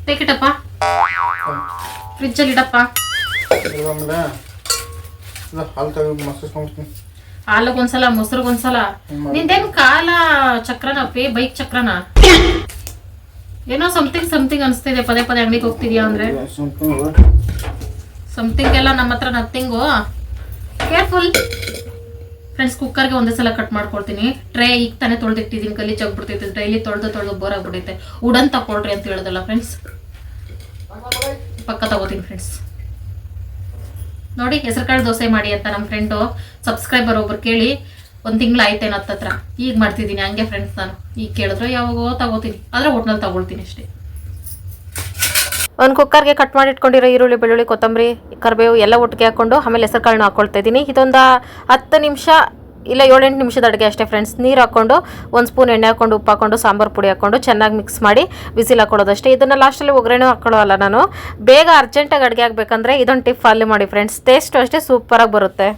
ಟೇಕಿಟಪ್ಪ, ಫ್ರಿಜ್ಜಲ್ಲಿ ಇಡಪ್ಪ. ಹಾಲಿಗೊಂದ್ಸಲ ಮೊಸರಿಗೊಂದ್ಸಲ. ನಿಂದೇನು ಕಾಲ ಚಕ್ರನಪ್ಪಿ, ಬೈಕ್ ಚಕ್ರನ? ಏನೋ ಸಮಥಿಂಗ್ ಅನಿಸ್ತಿದೆ. ಪದೇ ಪದೇ ಅಂಗಡಿಗೆ ಹೋಗ್ತಿದ್ಯಾ ಅಂದ್ರೆ ಸಮಥಿಂಗ್ ಎಲ್ಲ ನಮ್ಮ ಹತ್ರ ನಥಿಂಗು. Careful friends. ಕುಕ್ಕರ್ಗೆ ಒಂದೇ ಸಲ ಕಟ್ ಮಾಡ್ಕೊಳ್ತೀನಿ. ಟ್ರೇ ಈಗ ತಾನೇ ತೊಳೆದಿಟ್ಟಿದ್ದೀನಿ, ಗಲೀಜಾಗ್ಬಿಡ್ತೈತೆ. ಡೈಲಿ ತೊಳೆದು ಬೋರ್ ಆಗ್ಬಿಟ್ಟೈತೆ. ಉಡನ್ ತಗೊಳ್ರಿ ಅಂತ ಹೇಳೋದಲ್ಲ ಫ್ರೆಂಡ್ಸ್, ಪಕ್ಕ ತಗೋತೀನಿ ಫ್ರೆಂಡ್ಸ್. ನೋಡಿ, ಹೆಸರುಕಾಳು ದೋಸೆ ಮಾಡಿ ಅಂತ ನಮ್ಮ ಫ್ರೆಂಡು ಸಬ್ಸ್ಕ್ರೈಬರ್ ಒಬ್ರು ಕೇಳಿ 1 ತಿಂಗಳು ಆಯ್ತೇನೋ ಹತ್ರ. ಈಗ ಮಾಡ್ತಿದ್ದೀನಿ ಹಂಗೆ ಫ್ರೆಂಡ್ಸ್. ನಾನು ಈಗ ಕೇಳಿದ್ರೆ ಯಾವಾಗೋ ತಗೋತೀನಿ, ಆದರೆ ಒಟ್ನಲ್ಲಿ ತಗೊಳ್ತೀನಿ ಅಷ್ಟೇ. ಒಂದು ಕುಕ್ಕರ್ಗೆ ಕಟ್ ಮಾಡಿ ಇಟ್ಕೊಂಡಿರೋ ಈರುಳ್ಳಿ, ಬೆಳ್ಳುಳ್ಳಿ, ಕೊತ್ತಂಬರಿ, ಕರಿಬೇವು ಎಲ್ಲ ಒಟ್ಟಿಗೆ ಹಾಕ್ಕೊಂಡು ಆಮೇಲೆ ಹೆಸರುಕಾಳನ್ನ ಹಾಕ್ಕೊಳ್ತಾ ಇದ್ದೀನಿ. ಇದೊಂದು 10 ನಿಮಿಷ ಇಲ್ಲ 7-8 ನಿಮಿಷದ ಅಡುಗೆ ಅಷ್ಟೇ ಫ್ರೆಂಡ್ಸ್. ನೀರು ಹಾಕ್ಕೊಂಡು 1 ಸ್ಪೂನ್ ಎಣ್ಣೆ ಹಾಕ್ಕೊಂಡು ಉಪ್ಪು ಹಾಕ್ಕೊಂಡು ಸಾಂಬಾರು ಪುಡಿ ಹಾಕ್ಕೊಂಡು ಚೆನ್ನಾಗಿ ಮಿಕ್ಸ್ ಮಾಡಿ ವಿಸಿಲ್ ಹಾಕ್ಕೊಳ್ಳೋದಷ್ಟೇ. ಇದನ್ನು ಲಾಸ್ಟಲ್ಲಿ ಒಗ್ಗರಣೆ ಹಾಕ್ಕೊಳ್ಳೋಲ್ಲ ನಾನು. ಬೇಗ ಅರ್ಜೆಂಟಾಗಿ ಅಡುಗೆ ಆಗಬೇಕಂದ್ರೆ ಇದೊಂದು ಟಿಪ್ ಫಾಲೋ ಮಾಡಿ ಫ್ರೆಂಡ್ಸ್. ಟೇಸ್ಟು ಅಷ್ಟೇ ಸೂಪರಾಗಿ ಬರುತ್ತೆ.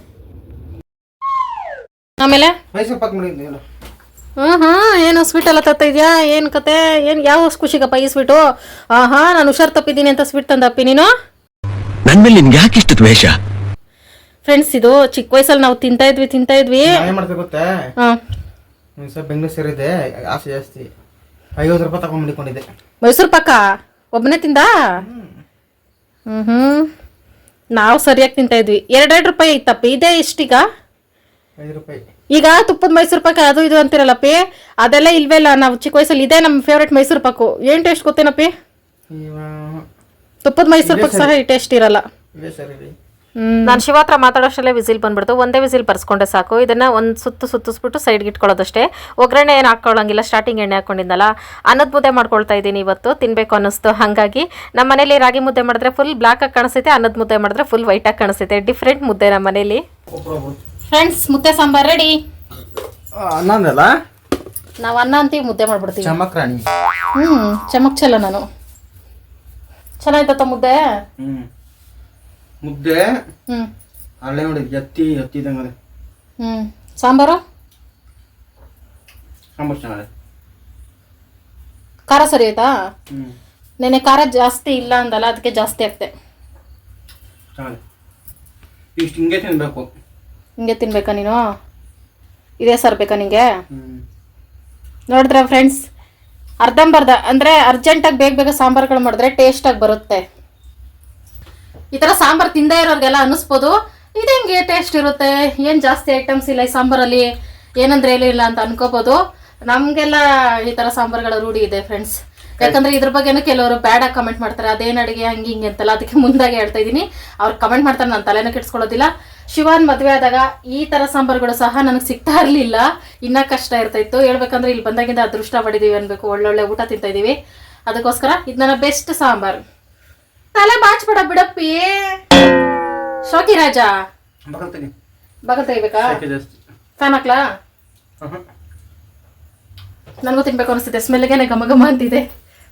ಆಮೇಲೆ ಮೈಸೂರು ಪಾಕ್ ಮಾಡಿದ್ನಿ. ಏನು ಸ್ವೀಟ್ ಎಲ್ಲ ತರ್ತಾ ಇದೆಯಾ? ಏನು ಕತೆ? ಏನು ಯಾವ ಖುಷಿಗಪ್ಪ ಈ ಸ್ವೀಟು? ನಾನು ಹುಷಾರು ತಪ್ಪಿದ್ದೀನಿ ಅಂತ ಸ್ವೀಟ್ ತಂದಪ್ಪಿ ನೀನು. ನನ್ ಮೇಲೆ ನಿನ್ಗೆ ಯಾಕೆ ಇಷ್ಟು ದ್ವೇಷ? ಫ್ರೆಂಡ್ಸ್, ಇದು ಚಿಕ್ಕ ವಯಸ್ಸಲ್ಲಿ ನಾವು ತಿಂತಾ ಇದ್ವಿ. ಏನ್ ಮಾಡ್ತೀವಿ ಗೊತ್ತಾ? ಬೆಂಗಳೂರು ಸೇರಿದೆ, ಆಸೆ ಜಾಸ್ತಿ. 50 ರೂಪಾಯಿ ತಗೊಂಡ್ ಮಡಿಕೊಂಡಿದ್ದೆ. ಮೈಸೂರು ಪಾಕ ಒಬ್ಬನೇ ತಿಂದ? ನಾವು ಸರಿಯಾಗಿ ತಿಂತಾ ಇದ್ವಿ. 2 ರೂಪಾಯಿ ಇತ್ತಪ್ಪ. ಇದೇ ಎಷ್ಟೀಗ? 5 ರೂಪಾಯಿ. ಈಗ ತುಪ್ಪದ ಮೈಸೂರು ಪಾಕ ಅದು ಇದು ಅಂತಿರಲ್ಲಪ್ಪಿ, ಅದೆಲ್ಲ ಇಲ್ವೇ ಇಲ್ಲ. ನಾವು ಚಿಕ್ಕ ವಯಸ್ಸಲ್ಲಿ ಇದೇ ನಮ್ಮ ಫೇವ್ರೇಟ್ ಮೈಸೂರು ಪಾಕು. ಏನು ಟೇಸ್ಟ್ ಗೊತ್ತೇನಪ್ಪಿ? ತುಪ್ಪದ ಮೈಸೂರು ಪಾಕ್ ಸಹ ಈ ಟೇಸ್ಟ್ ಇರಲ್ಲ. ನಾನು ಶಿವ ಹತ್ರ ಮಾತಾಡೋಷ್ಟಲ್ಲೇ ವಿಸಿಲ್ ಬಂದ್ಬಿಡ್ತು. ಒಂದೇ ವಿಸಿಲ್ ಬರ್ಸ್ಕೊಂಡೆ ಸಾಕು. ಇದನ್ನು ಒಂದು ಸುತ್ತಿಸ್ಬಿಟ್ಟು ಸೈಡ್ಗೆ ಇಟ್ಕೊಳ್ಳೋದಷ್ಟೇ. ಒಗ್ಗರಣೆ ಏನು ಹಾಕ್ಕೊಳ್ಳೋಂಗಿಲ್ಲ. ಸ್ಟಾರ್ಟಿಂಗ್ ಎಣ್ಣೆ ಹಾಕ್ಕೊಂಡಿದ್ದಲ್ಲ. ಅನ್ನದ ಮುದ್ದೆ ಮಾಡ್ಕೊಳ್ತಾ ಇದ್ದೀನಿ ಇವತ್ತು. ತಿನ್ನಬೇಕು ಅನ್ನಿಸ್ತು. ಹಾಗಾಗಿ ನಮ್ಮ ಮನೇಲಿ ರಾಗಿ ಮುದ್ದೆ ಮಾಡಿದ್ರೆ ಫುಲ್ ಬ್ಲ್ಯಾಕಾಗಿ ಕಾಣಿಸ್ತೈತೆ, ಅನ್ನದ ಮುದ್ದೆ ಮಾಡಿದ್ರೆ ಫುಲ್ ವೈಟಾಗಿ ಕಾಣಿಸ್ತೈತೆ. ಡಿಫ್ರೆಂಟ್ ಮುದ್ದೆ ನಮ್ಮ ಮನೇಲಿ. ಫ್ರೆಂಡ್ಸ್, ಮುದ್ದೆ ಸಾಂಬಾರ್ ರೆಡಿ. ಅನ್ನಂದಲ್ಲ, ನಾವು ಅನ್ನ ಅಂತೀವಿ, ಮುದ್ದೆ ಮಾಡ್ಬಿಡ್ತೀವಿ. ಚಮಕ್ ರಾಣಿ. ಚಮಕ್ ಚಲ ನಾನು. ಚೆನ್ನಾಯ್ತತ್ತ ಮುದ್ದೆ? ಮುದ್ದೆ ಹ್ಞೂ ಅಲ್ಲೇ ನೋಡಿ ಎತ್ತಿದಂಗೆ ಅದೇ. ಹ್ಞೂ ಸಾಂಬಾರು? ಸಾಂಬಾರು ಚೆನ್ನಾಗಿದೆ. ಖಾರ ಸರಿ ಆಯ್ತಾ? ಹ್ಞೂ ನೆನೆ ಖಾರ ಜಾಸ್ತಿ ಇಲ್ಲ ಅಂದಲ್ಲ, ಅದಕ್ಕೆ ಜಾಸ್ತಿ ಆಗ್ತೆ. ಚೆನ್ನಾಗಿದೆ. ಇಷ್ಟು ಹಿಂಗೆ ತಿನ್ನಬೇಕು. ಹಿಂಗೆ ತಿನ್ಬೇಕಾ ನೀನು? ಇದೇ ಸರ್ಬೇಕಾ ನಿಂಗೆ? ಹ್ಞೂ ನೋಡಿದ್ರೆ ಫ್ರೆಂಡ್ಸ್, ಅರ್ಧಂಬರ್ಧ ಅಂದರೆ ಅರ್ಜೆಂಟಾಗಿ ಬೇಗ ಸಾಂಬಾರುಗಳು ಮಾಡಿದ್ರೆ ಟೇಸ್ಟಾಗಿ ಬರುತ್ತೆ. ಈ ಥರ ಸಾಂಬಾರು ತಿಂದೇ ಇರೋರಿಗೆಲ್ಲ ಅನ್ನಿಸ್ಬೋದು, ಇದು ಹೆಂಗೆ ಟೇಸ್ಟ್ ಇರುತ್ತೆ, ಏನು ಜಾಸ್ತಿ ಐಟಮ್ಸ್ ಇಲ್ಲ ಈ ಸಾಂಬಾರಲ್ಲಿ, ಏನಂದ್ರೆ ಏನೂ ಇಲ್ಲ ಅಂತ ಅನ್ಕೋಬೋದು. ನಮಗೆಲ್ಲ ಈ ಥರ ಸಾಂಬಾರುಗಳ ರೂಢಿ ಇದೆ ಫ್ರೆಂಡ್ಸ್. ಯಾಕಂದ್ರೆ ಇದ್ರ ಬಗ್ಗೆನೂ ಕೆಲವರು ಬ್ಯಾಡಾಗಿ ಕಮೆಂಟ್ ಮಾಡ್ತಾರೆ, ಅದೇನು ಅಡುಗೆ ಹಂಗೆ ಹಿಂಗೆ ಅಂತಲ್ಲ. ಅದಕ್ಕೆ ಮುಂದಾಗೆ ಹೇಳ್ತಾ ಇದ್ದೀನಿ, ಅವ್ರು ಕಮೆಂಟ್ ಮಾಡ್ತಾರೆ, ನಾನು ತಲೆನೂ ಕೆಡ್ಸ್ಕೊಳ್ಳೋದಿಲ್ಲ. ಶಿವಾನ್ ಮದುವೆ ಆದಾಗ ಈ ಥರ ಸಾಂಬಾರುಗಳು ಸಹ ನನಗೆ ಸಿಗ್ತಾ ಇರಲಿಲ್ಲ, ಇನ್ನೂ ಕಷ್ಟ ಇರ್ತಾಯಿತ್ತು. ಹೇಳ್ಬೇಕಂದ್ರೆ ಇಲ್ಲಿ ಬಂದಾಗಿಂದ ಅದೃಷ್ಟ ಪಡಿದೀವಿ ಅನ್ಬೇಕು, ಒಳ್ಳೊಳ್ಳೆ ಊಟ ತಿಂತಾ ಇದೀವಿ. ಅದಕ್ಕೋಸ್ಕರ ಇದು ನನ್ನ ಬೆಸ್ಟ್ ಸಾಂಬಾರು. ತಲೆ ಬಾಚ್ಬೇಡ ಬಿಡಪ್ಪಿ. ಶೋಕಿ ರಾಜ ಬಗಲ್ ತೆಗಿಬೇಕಾ? ಫ್ಯಾನ್ ಹಾಕ್ಲಾ? ನನಗೂ ತಿನ್ಬೇಕು ಅನಿಸ್ತಿದೆ, ಸ್ಮೆಲ್ಗೇನೆ ಘಮ ಘಮ ಅಂತಿದೆ.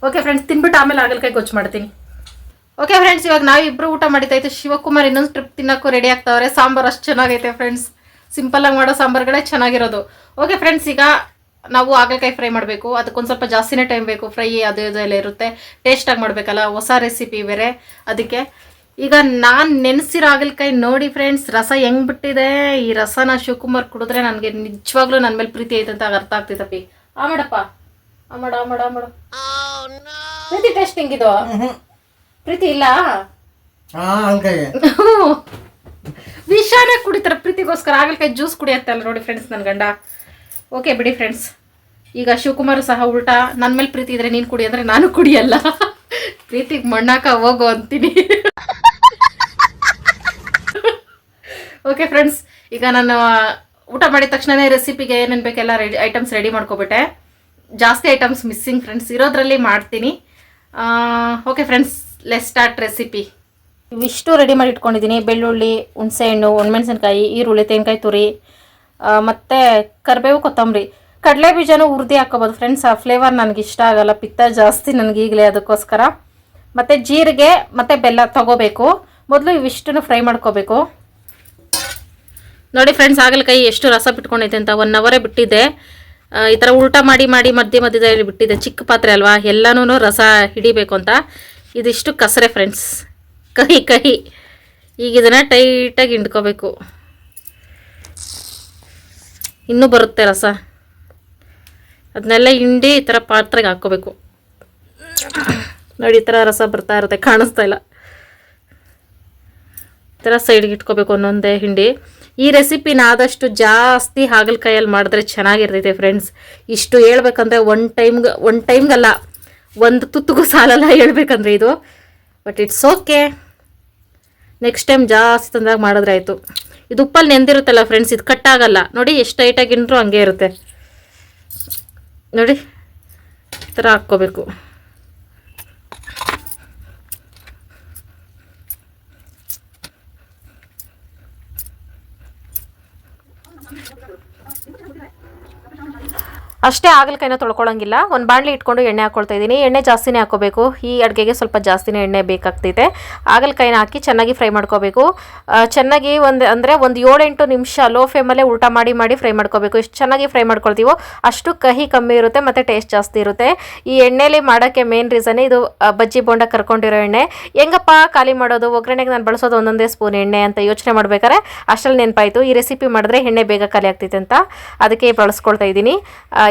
ಓಕೆ ಫ್ರೆಂಡ್ಸ್, ತಿನ್ಬಿಟ್ಟು ಆಮೇಲೆ ಹಾಗಲಕಾಯಿ ಗೊಜ್ಜು ಮಾಡ್ತೀನಿ. ಓಕೆ ಫ್ರೆಂಡ್ಸ್, ಇವಾಗ ನಾವಿಬ್ರು ಊಟ ಮಾಡಿದ್ದಾಯ್ತು. ಶಿವಕುಮಾರ್ ಇನ್ನೊಂದು ಟ್ರಿಪ್ ತಿನ್ನೋಕ್ಕೂ ರೆಡಿ ಆಗ್ತಾವ್ರೆ. ಸಾಂಬಾರು ಅಷ್ಟು ಚೆನ್ನಾಗೈತೆ ಫ್ರೆಂಡ್ಸ್, ಸಿಂಪಲ್ಲಾಗಿ ಮಾಡೋ ಸಾಂಬಾರುಗಳೇ ಚೆನ್ನಾಗಿರೋದು. ಓಕೆ ಫ್ರೆಂಡ್ಸ್, ಈಗ ನಾವು ಹಾಗಲಕಾಯಿ ಫ್ರೈ ಮಾಡಬೇಕು. ಅದಕ್ಕೊಂದು ಸ್ವಲ್ಪ ಜಾಸ್ತಿನೇ ಟೈಮ್ ಬೇಕು, ಫ್ರೈ ಅದು ಇದೆಲ್ಲ ಇರುತ್ತೆ, ಟೇಸ್ಟಾಗಿ ಮಾಡಬೇಕಲ್ಲ, ಹೊಸ ರೆಸಿಪಿ ಬೇರೆ. ಅದಕ್ಕೆ ಈಗ ನಾನು ನೆನೆಸಿರೋ ಹಾಗಲಕಾಯಿ ನೋಡಿ ಫ್ರೆಂಡ್ಸ್, ರಸ ಹೆಂಗೆ ಬಿಟ್ಟಿದೆ. ಈ ರಸನ ಶಿವಕುಮಾರ್ ಕುಡಿದ್ರೆ ನನಗೆ ನಿಜವಾಗ್ಲೂ ನನ್ನ ಮೇಲೆ ಪ್ರೀತಿ ಐತೆ ಅಂತ ಅರ್ಥ ಆಗ್ತೈತಪ್ಪಿ. ಮಾಡಪ್ಪ, ಮಾಡು. ಪ್ರೀತಿ ಟೇಸ್ಟ್ ಹೆಂಗಿದು? ಪ್ರೀತಿ ಇಲ್ಲ, ವಿಷಾನೇ ಕುಡಿತಾರೆ ಪ್ರೀತಿಗೋಸ್ಕರ. ಹಾಗಲಕಾಯಿ ಜ್ಯೂಸ್ ಕುಡಿಯತ್ತಲ್ಲ ನೋಡಿ ಫ್ರೆಂಡ್ಸ್ ನನ್ನ ಗಂಡ. ಓಕೆ ಬಿಡಿ ಫ್ರೆಂಡ್ಸ್, ಈಗ ಶಿವಕುಮಾರ್ ಸಹ ಉಲ್ಟಾ ನನ್ನ ಮೇಲೆ ಪ್ರೀತಿ ಇದ್ರೆ ನೀನು ಕುಡಿ ಅಂದರೆ ನಾನು ಕುಡಿಯಲ್ಲ, ಪ್ರೀತಿಗೆ ಮಣ್ಣಾಕ ಹೋಗು ಅಂತೀನಿ. ಓಕೆ ಫ್ರೆಂಡ್ಸ್, ಈಗ ನಾನು ಊಟ ಮಾಡಿದ ತಕ್ಷಣವೇ ರೆಸಿಪಿಗೆ ಏನೇನು ಬೇಕೆಲ್ಲ ಐಟಮ್ಸ್ ರೆಡಿ ಮಾಡ್ಕೊಬಿಟ್ಟೆ. ಜಾಸ್ತಿ ಐಟಮ್ಸ್ ಮಿಸ್ಸಿಂಗ್ ಫ್ರೆಂಡ್ಸ್, ಇರೋದ್ರಲ್ಲಿ ಮಾಡ್ತೀನಿ. Okay friends, let's start recipe. ಇವಿಷ್ಟು ರೆಡಿ ಮಾಡಿ ಇಟ್ಕೊಂಡಿದ್ದೀನಿ. ಬೆಳ್ಳುಳ್ಳಿ, ಹುಣಸೆಹಣ್ಣು, ಒಣಮೆಣಸಿನ್ಕಾಯಿ, ಈರುಳ್ಳಿ, ತೆಂಗಿನಕಾಯಿ ತುರಿ, ಮತ್ತು ಕರಿಬೇವು, ಕೊತ್ತಂಬರಿ, ಕಡಲೆ ಬೀಜನೂ ಹುರಿದು ಹಾಕೋಬೋದು ಫ್ರೆಂಡ್ಸ್. ಆ ಫ್ಲೇವರ್ ನನಗೆ ಇಷ್ಟ ಆಗಲ್ಲ, ಪಿತ್ತ ಜಾಸ್ತಿ ನನಗೆ ಈಗಲೇ, ಅದಕ್ಕೋಸ್ಕರ. ಮತ್ತು ಜೀರಿಗೆ ಮತ್ತು ಬೆಲ್ಲ ತೊಗೋಬೇಕು. ಮೊದಲು ಇವಿಷ್ಟನ್ನು ಫ್ರೈ ಮಾಡ್ಕೋಬೇಕು. ನೋಡಿ ಫ್ರೆಂಡ್ಸ್, ಹಾಗಲಕಾಯಿ ಎಷ್ಟು ರಸ ಬಿಟ್ಕೊಂಡೈತೆ ಅಂತ. 1 ಅವರೇ ಬಿಟ್ಟಿದ್ದೆ. ಈ ಥರ ಉಲ್ಟಾ ಮಾಡಿ ಮಧ್ಯದಲ್ಲಿ ಬಿಟ್ಟಿದ್ದೆ. ಚಿಕ್ಕ ಪಾತ್ರೆ ಅಲ್ವಾ, ಎಲ್ಲನೂ ರಸ ಹಿಡಿಬೇಕು ಅಂತ. ಇದಿಷ್ಟು ಕಸರೆ ಫ್ರೆಂಡ್ಸ್, ಕಹಿ. ಈಗ ಇದನ್ನು ಟೈಟಾಗಿ ಹಿಂಡ್ಕೋಬೇಕು. ಇನ್ನೂ ಬರುತ್ತೆ ರಸ, ಅದನ್ನೆಲ್ಲ ಹಿಂಡಿ ಈ ಥರ ಪಾತ್ರೆಗೆ ಹಾಕ್ಕೋಬೇಕು. ನೋಡಿ, ಈ ಥರ ರಸ ಬರ್ತಾ ಇರುತ್ತೆ, ಕಾಣಿಸ್ತಾ ಇಲ್ಲ. ಈ ಥರ ಸೈಡ್ಗೆ ಇಟ್ಕೋಬೇಕು ಒಂದೊಂದೇ ಹಿಂಡಿ. ಈ ರೆಸಿಪಿನ ಆದಷ್ಟು ಜಾಸ್ತಿ ಹಾಗಲಕಾಯಲ್ಲಿ ಮಾಡಿದ್ರೆ ಚೆನ್ನಾಗಿರ್ತೈತೆ ಫ್ರೆಂಡ್ಸ್. ಇಷ್ಟು ಹೇಳ್ಬೇಕಂದ್ರೆ ಒನ್ ಟೈಮ್ಗಲ್ಲ, ಒಂದು ತುತ್ತಿಗೂ ಸಾಲಲ್ಲ ಹೇಳ್ಬೇಕಂದ್ರೆ ಇದು. But it's okay, next time ಜಾಸ್ತಿ ತಂದಾಗ ಮಾಡಿದ್ರೆ ಆಯಿತು. ಇದು ಉಪ್ಪಲ್ಲಿ ನೆಂದಿರುತ್ತಲ್ಲ ಫ್ರೆಂಡ್ಸ್, ಇದು ಕಟ್ಟಾಗಲ್ಲ. ನೋಡಿ ಎಷ್ಟು ಟೈಟಾಗಿ ಹಿಂಡ್ರು ಹಂಗೆ ಇರುತ್ತೆ. ನೋಡಿ, ಈ ಥರ ಹಾಕ್ಕೋಬೇಕು. ಅಷ್ಟೇ, ಹಾಗಲಕಾಯಿನ ತೊಳ್ಕೊಳ್ಳೋಂಗಿಲ್ಲ. ಒಂದು ಬಾಣಲಿ ಇಟ್ಕೊಂಡು ಎಣ್ಣೆ ಹಾಕ್ಕೊಳ್ತಾ ಇದ್ದೀನಿ. ಎಣ್ಣೆ ಜಾಸ್ತಿನೇ ಹಾಕ್ಕೋಬೇಕು, ಈ ಅಡುಗೆಗೆ ಸ್ವಲ್ಪ ಜಾಸ್ತಿನೇ ಎಣ್ಣೆ ಬೇಕಾಗ್ತೈತೆ. ಹಾಗಲಕಾಯಿನ ಹಾಕಿ ಚೆನ್ನಾಗಿ ಫ್ರೈ ಮಾಡ್ಕೋಬೇಕು. ಚೆನ್ನಾಗಿ ಒಂದು 7-8 ನಿಮಿಷ ಲೋ ಫ್ಲೇಮಲ್ಲೇ ಉಲ್ಟಾ ಮಾಡಿ ಫ್ರೈ ಮಾಡ್ಕೋಬೇಕು. ಎಷ್ಟು ಚೆನ್ನಾಗಿ ಫ್ರೈ ಮಾಡ್ಕೊಳ್ತೀವೋ ಅಷ್ಟು ಕಹಿ ಕಮ್ಮಿ ಇರುತ್ತೆ ಮತ್ತು ಟೇಸ್ಟ್ ಜಾಸ್ತಿ ಇರುತ್ತೆ. ಈ ಎಣ್ಣೆಲಿ ಮಾಡೋಕ್ಕೆ ಮೇನ್ ರೀಸನ್ನೇ ಇದು. ಬಜ್ಜಿ ಬೋಂಡ ಕರ್ಕೊಂಡಿರೋ ಎಣ್ಣೆ ಹೆಂಗಪ್ಪ ಖಾಲಿ ಮಾಡೋದು, ಒಗ್ಗರಣೆಗೆ ನಾನು ಬಳಸೋದು 1 ಸ್ಪೂನ್ ಎಣ್ಣೆ ಅಂತ ಯೋಚನೆ ಮಾಡ್ಬೇಕಾದ್ರೆ ಅಷ್ಟರಲ್ಲಿ ನೆನಪಾಯಿತು, ಈ ರೆಸಿಪಿ ಮಾಡಿದ್ರೆ ಎಣ್ಣೆ ಬೇಗ ಖಾಲಿ ಆಗ್ತೈತೆ ಅಂತ. ಅದಕ್ಕೆ ಬಳಸ್ಕೊಳ್ತಾ ಇದ್ದೀನಿ.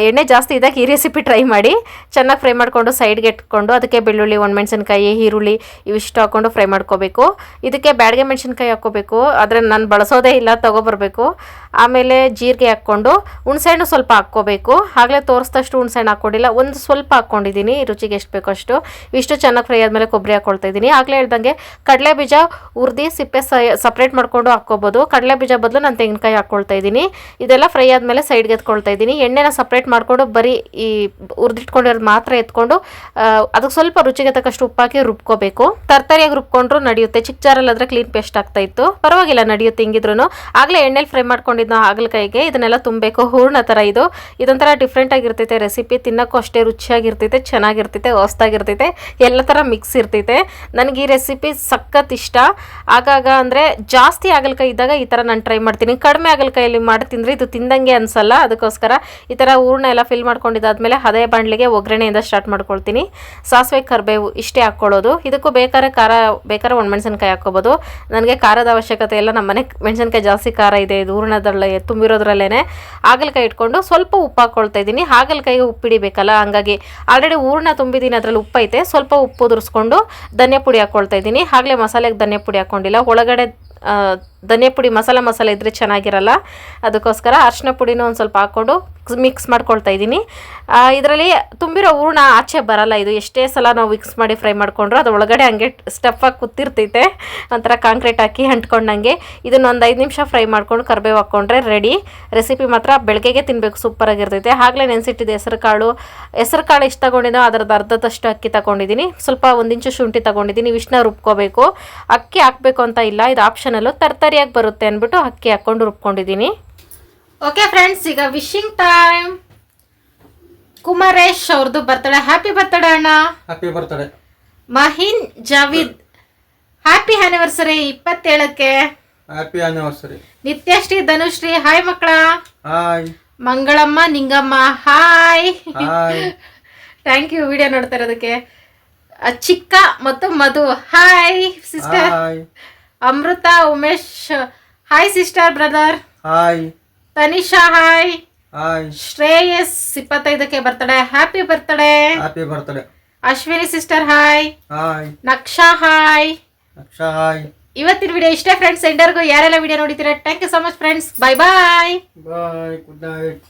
ಎಣ್ಣೆ ಜಾಸ್ತಿ ಇದ್ದಾಗ ಈ ರೆಸಿಪಿ ಟ್ರೈ ಮಾಡಿ. ಚೆನ್ನಾಗಿ ಫ್ರೈ ಮಾಡಿಕೊಂಡು ಸೈಡ್ಗೆ ಇಟ್ಕೊಂಡು ಅದಕ್ಕೆ ಬೆಳ್ಳುಳ್ಳಿ, ಒಣಮೆಣಸಿನ್ಕಾಯಿ, ಈರುಳ್ಳಿ ಇವಿಷ್ಟು ಹಾಕ್ಕೊಂಡು ಫ್ರೈ ಮಾಡ್ಕೋಬೇಕು. ಇದಕ್ಕೆ ಬ್ಯಾಡಗೆ ಮೆಣಸಿನ್ಕಾಯಿ ಹಾಕ್ಕೋಬೇಕು, ಆದರೆ ನಾನು ಬಳಸೋದೇ ಇಲ್ಲ, ತೊಗೊಬರ್ಬೇಕು. ಆಮೇಲೆ ಜೀರಿಗೆ ಹಾಕ್ಕೊಂಡು ಹುಣಸೆಹಣ್ಣು ಸ್ವಲ್ಪ ಹಾಕ್ಕೋಬೇಕು. ಆಗಲೇ ತೋರಿಸಿದಷ್ಟು ಹುಣಸೆಹಣ್ಣು ಹಾಕ್ಕೊಂಡಿಲ್ಲ, ಒಂದು ಸ್ವಲ್ಪ ಹಾಕ್ಕೊಂಡಿದ್ದೀನಿ, ರುಚಿಗೆ ಎಷ್ಟು ಬೇಕೋ ಅಷ್ಟು. ಇಷ್ಟು ಚೆನ್ನಾಗಿ ಫ್ರೈ ಆದಮೇಲೆ ಕೊಬ್ಬರಿ ಹಾಕ್ಕೊಳ್ತಾ ಇದ್ದೀನಿ. ಆಗಲೇ ಹೇಳ್ದಂಗೆ ಕಡಲೆ ಬೀಜ ಹುರಿದು ಸಿಪ್ಪೆ ಸಪ್ರೇಟ್ ಮಾಡ್ಕೊಂಡು ಹಾಕ್ಕೋಬೋದು. ಕಡಲೆ ಬೀಜ ಬದಲು ನಾನು ತೆಂಗಿನಕಾಯಿ ಹಾಕ್ಕೊಳ್ತಾ ಇದ್ದೀನಿ. ಇದೆಲ್ಲ ಫ್ರೈ ಆದಮೇಲೆ ಸೈಡ್ಗೆ ಎತ್ಕೊಳ್ತಾ ಇದ್ದೀನಿ. ಎಣ್ಣೆನ ಸಪ್ರೇಟ್ ಸಪ್ರೇಟ್ ಮಾಡಿಕೊಂಡು ಬರೀ ಈ ಹುರಿದಿಟ್ಕೊಂಡಿರೋದು ಮಾತ್ರ ಎತ್ಕೊಂಡು ಅದಕ್ಕೆ ಸ್ವಲ್ಪ ರುಚಿಗೆ ತಕ್ಕಷ್ಟು ಉಪ್ಪಾಕಿ ರುಬ್ಕೋಬೇಕು. ತರ್ತರಿಯಾಗಿ ರುಬ್ಕೊಂಡ್ರು ನಡೆಯುತ್ತೆ. ಚಿಕ್ಕ ಜಾರಲ್ಲಾದರೆ ಕ್ಲೀನ್ ಪೇಸ್ಟ್ ಆಗ್ತಾ ಇತ್ತು, ಪರವಾಗಿಲ್ಲ ನಡೆಯುತ್ತೆ. ಹಿಂಗಿದ್ರು ಆಗಲೇ ಎಣ್ಣೆಲಿ ಫ್ರೈ ಮಾಡ್ಕೊಂಡಿದ್ದು ಹಾಗಲಕಾಯಿಗೆ ಇದನ್ನೆಲ್ಲ ತುಂಬಬೇಕು. ಹೂರ್ಣ ಥರ ಇದೊಂಥರ ಡಿಫ್ರೆಂಟ್ ಆಗಿರ್ತೈತೆ ರೆಸಿಪಿ. ತಿನ್ನೋಕ್ಕೂ ಅಷ್ಟೇ ರುಚಿಯಾಗಿರ್ತೈತೆ, ಚೆನ್ನಾಗಿರ್ತೈತೆ, ಹೊಸ್ದಾಗಿರ್ತೈತೆ, ಎಲ್ಲ ಥರ ಮಿಕ್ಸ್ ಇರ್ತೈತೆ. ನನಗೆ ಈ ರೆಸಿಪಿ ಸಖತ್ ಇಷ್ಟ. ಆಗಾಗ ಅಂದರೆ ಜಾಸ್ತಿ ಹಾಗಲಕಾಯಿ ಇದ್ದಾಗ ಈ ಥರ ನಾನು ಟ್ರೈ ಮಾಡ್ತೀನಿ. ಕಡಿಮೆ ಹಾಗಲಕಾಯಲ್ಲಿ ಮಾಡಿ ತಿಂದರೆ ಇದು ತಿಂದಂಗೆ ಅನಿಸಲ್ಲ. ಅದಕ್ಕೋಸ್ಕರ ಈ ಥರ ಹೂರ್ಣ ಎಲ್ಲ ಫಿಲ್ ಮಾಡ್ಕೊಂಡಿದ್ದಾದ್ಮೇಲೆ ಅದೇ ಬಾಣಲಿಗೆ ಒಗ್ಗರಣೆಯಿಂದ ಸ್ಟಾರ್ಟ್ ಮಾಡ್ಕೊಳ್ತೀನಿ. ಸಾಸಿವೆ ಕರಿಬೇವು ಇಷ್ಟೇ ಹಾಕ್ಕೊಳ್ಳೋದು. ಇದಕ್ಕೂ ಬೇಕಾದ್ರೆ ಒಣಮೆಣಸಿನ್ಕಾಯಿ ಹಾಕ್ಕೋಬೋದು. ನನಗೆ ಖಾರದ ಅವಶ್ಯಕತೆ ಇಲ್ಲ, ನಮ್ಮ ಮನೆ ಮೆಣಸಿನ್ಕಾಯಿ ಜಾಸ್ತಿ ಖಾರ ಇದೆ. ಇದು ಹೂರ್ಣದಲ್ಲೇ ತುಂಬಿರೋದ್ರಲ್ಲೇ ಹಾಗಲಕಾಯಿ ಇಟ್ಕೊಂಡು ಸ್ವಲ್ಪ ಉಪ್ಪು ಹಾಕ್ಕೊಳ್ತಾ ಇದ್ದೀನಿ. ಹಾಗಲಕಾಯಿಗೆ ಉಪ್ಪಿಡಿಬೇಕಲ್ಲ, ಹಂಗಾಗಿ ಆಲ್ರೆಡಿ ಹೂರ್ಣ ತುಂಬಿದ್ದೀನಿ, ಅದರಲ್ಲಿ ಉಪ್ಪೈತೆ. ಸ್ವಲ್ಪ ಉಪ್ಪು ಉದುರಿಸ್ಕೊಂಡು ಧನಿಯಾ ಪುಡಿ ಹಾಕ್ಕೊಳ್ತಾ ಇದ್ದೀನಿ. ಆಗಲೇ ಮಸಾಲೆಗೆ ಧನಿಯಾ ಪುಡಿ ಹಾಕ್ಕೊಂಡಿಲ್ಲ. ಒಳಗಡೆ ಧನಿಯಾ ಪುಡಿ ಮಸಾಲೆ ಇದ್ದರೆ ಚೆನ್ನಾಗಿರಲ್ಲ. ಅದಕ್ಕೋಸ್ಕರ ಅರಿಶಿನ ಪುಡಿನೂ ಒಂದು ಸ್ವಲ್ಪ ಹಾಕ್ಕೊಂಡು ಮಿಕ್ಸ್ ಮಾಡ್ಕೊಳ್ತಾ ಇದ್ದೀನಿ. ಇದರಲ್ಲಿ ತುಂಬಿರೋ ಹೂರ್ಣ ಆಚೆ ಬರಲ್ಲ. ಇದು ಎಷ್ಟೇ ಸಲ ನಾವು ಮಿಕ್ಸ್ ಮಾಡಿ ಫ್ರೈ ಮಾಡಿಕೊಂಡ್ರು ಅದು ಒಳಗಡೆ ಹಂಗೆ ಸ್ಟಫಾಗಿ ಕೂತಿರ್ತೈತೆ, ಒಂಥರ ಕಾಂಕ್ರೀಟ್ ಹಾಕಿ ಅಂಟ್ಕೊಂಡಂಗೆ. ಇದನ್ನು ಒಂದು 5 ನಿಮಿಷ ಫ್ರೈ ಮಾಡ್ಕೊಂಡು ಕರಿಬೇವು ಹಾಕ್ಕೊಂಡ್ರೆ ರೆಡಿ. ರೆಸಿಪಿ ಮಾತ್ರ ಬೆಳಗ್ಗೆಗೆ ತಿನ್ನಬೇಕು, ಸೂಪರಾಗಿರ್ತೈತೆ. ಆಗಲೇ ನೆನೆಸಿಟ್ಟಿದ್ದು ಹೆಸರು ಕಾಳು ಎಷ್ಟು ತೊಗೊಂಡಿದ್ದೋ ಅದರದ್ದು ಅರ್ಧದಷ್ಟು ಅಕ್ಕಿ ತೊಗೊಂಡಿದ್ದೀನಿ. ಸ್ವಲ್ಪ 1 ಇಂಚು ಶುಂಠಿ ತೊಗೊಂಡಿದ್ದೀನಿ. ಇವಿಷ್ಟನ್ನ ರುಬ್ಕೋಬೇಕು. ಅಕ್ಕಿ ಹಾಕಬೇಕು ಅಂತ ಇಲ್ಲ, ಇದು ಆಪ್ಷನಲ್ಲು. ತರ್ತರಿಯಾಗಿ ಬರುತ್ತೆ ಅಂದ್ಬಿಟ್ಟು ಅಕ್ಕಿ ಹಾಕ್ಕೊಂಡು ರುಬ್ಕೊಂಡಿದ್ದೀನಿ. ಓಕೆ ಫ್ರೆಂಡ್ಸ್, ಈಗ ವಿಶಿಂಗ್ ಟೈಮ್. ಕುಮಾರೇಶ್ ಅವ್ರದ್ದು ಬರ್ತಡೇ. ಹ್ಯಾಪಿ ಬರ್ತಡೇ ಅಣ್ಣ. Happy birthday. Mahin Javid happy anniversary 27ಕ್ಕೆ. Happy anniversary. Nithyashree Dhanushree hi ಮಕ್ಕಳ. Hi. Mangalamma Ningamma hi. Hi. Thank you video ನೋಡ್ತಾ ಇರೋದಕ್ಕೆ. ಚಿಕ್ಕ ಮತ್ತು Madhu hi sister. Hi. Amrutha Umesh hi sister brother. Hi. Tanisha hi. Hi. Shreyas 25ಕ್ಕೆ birthday. Happy birthday. Happy birthday. Ashwini sister hi. Hi. Naksha hi. Aksha hi. ಇವತ್ತಿನ video ಇಷ್ಟೇ friends. ಎಂಡರ್ಗೂ ಯಾರೆಲ್ಲ ವಿಡಿಯೋ ನೋಡಿದ್ದೀರಾ thank you so much friends. Bye bye. Bye. Good night.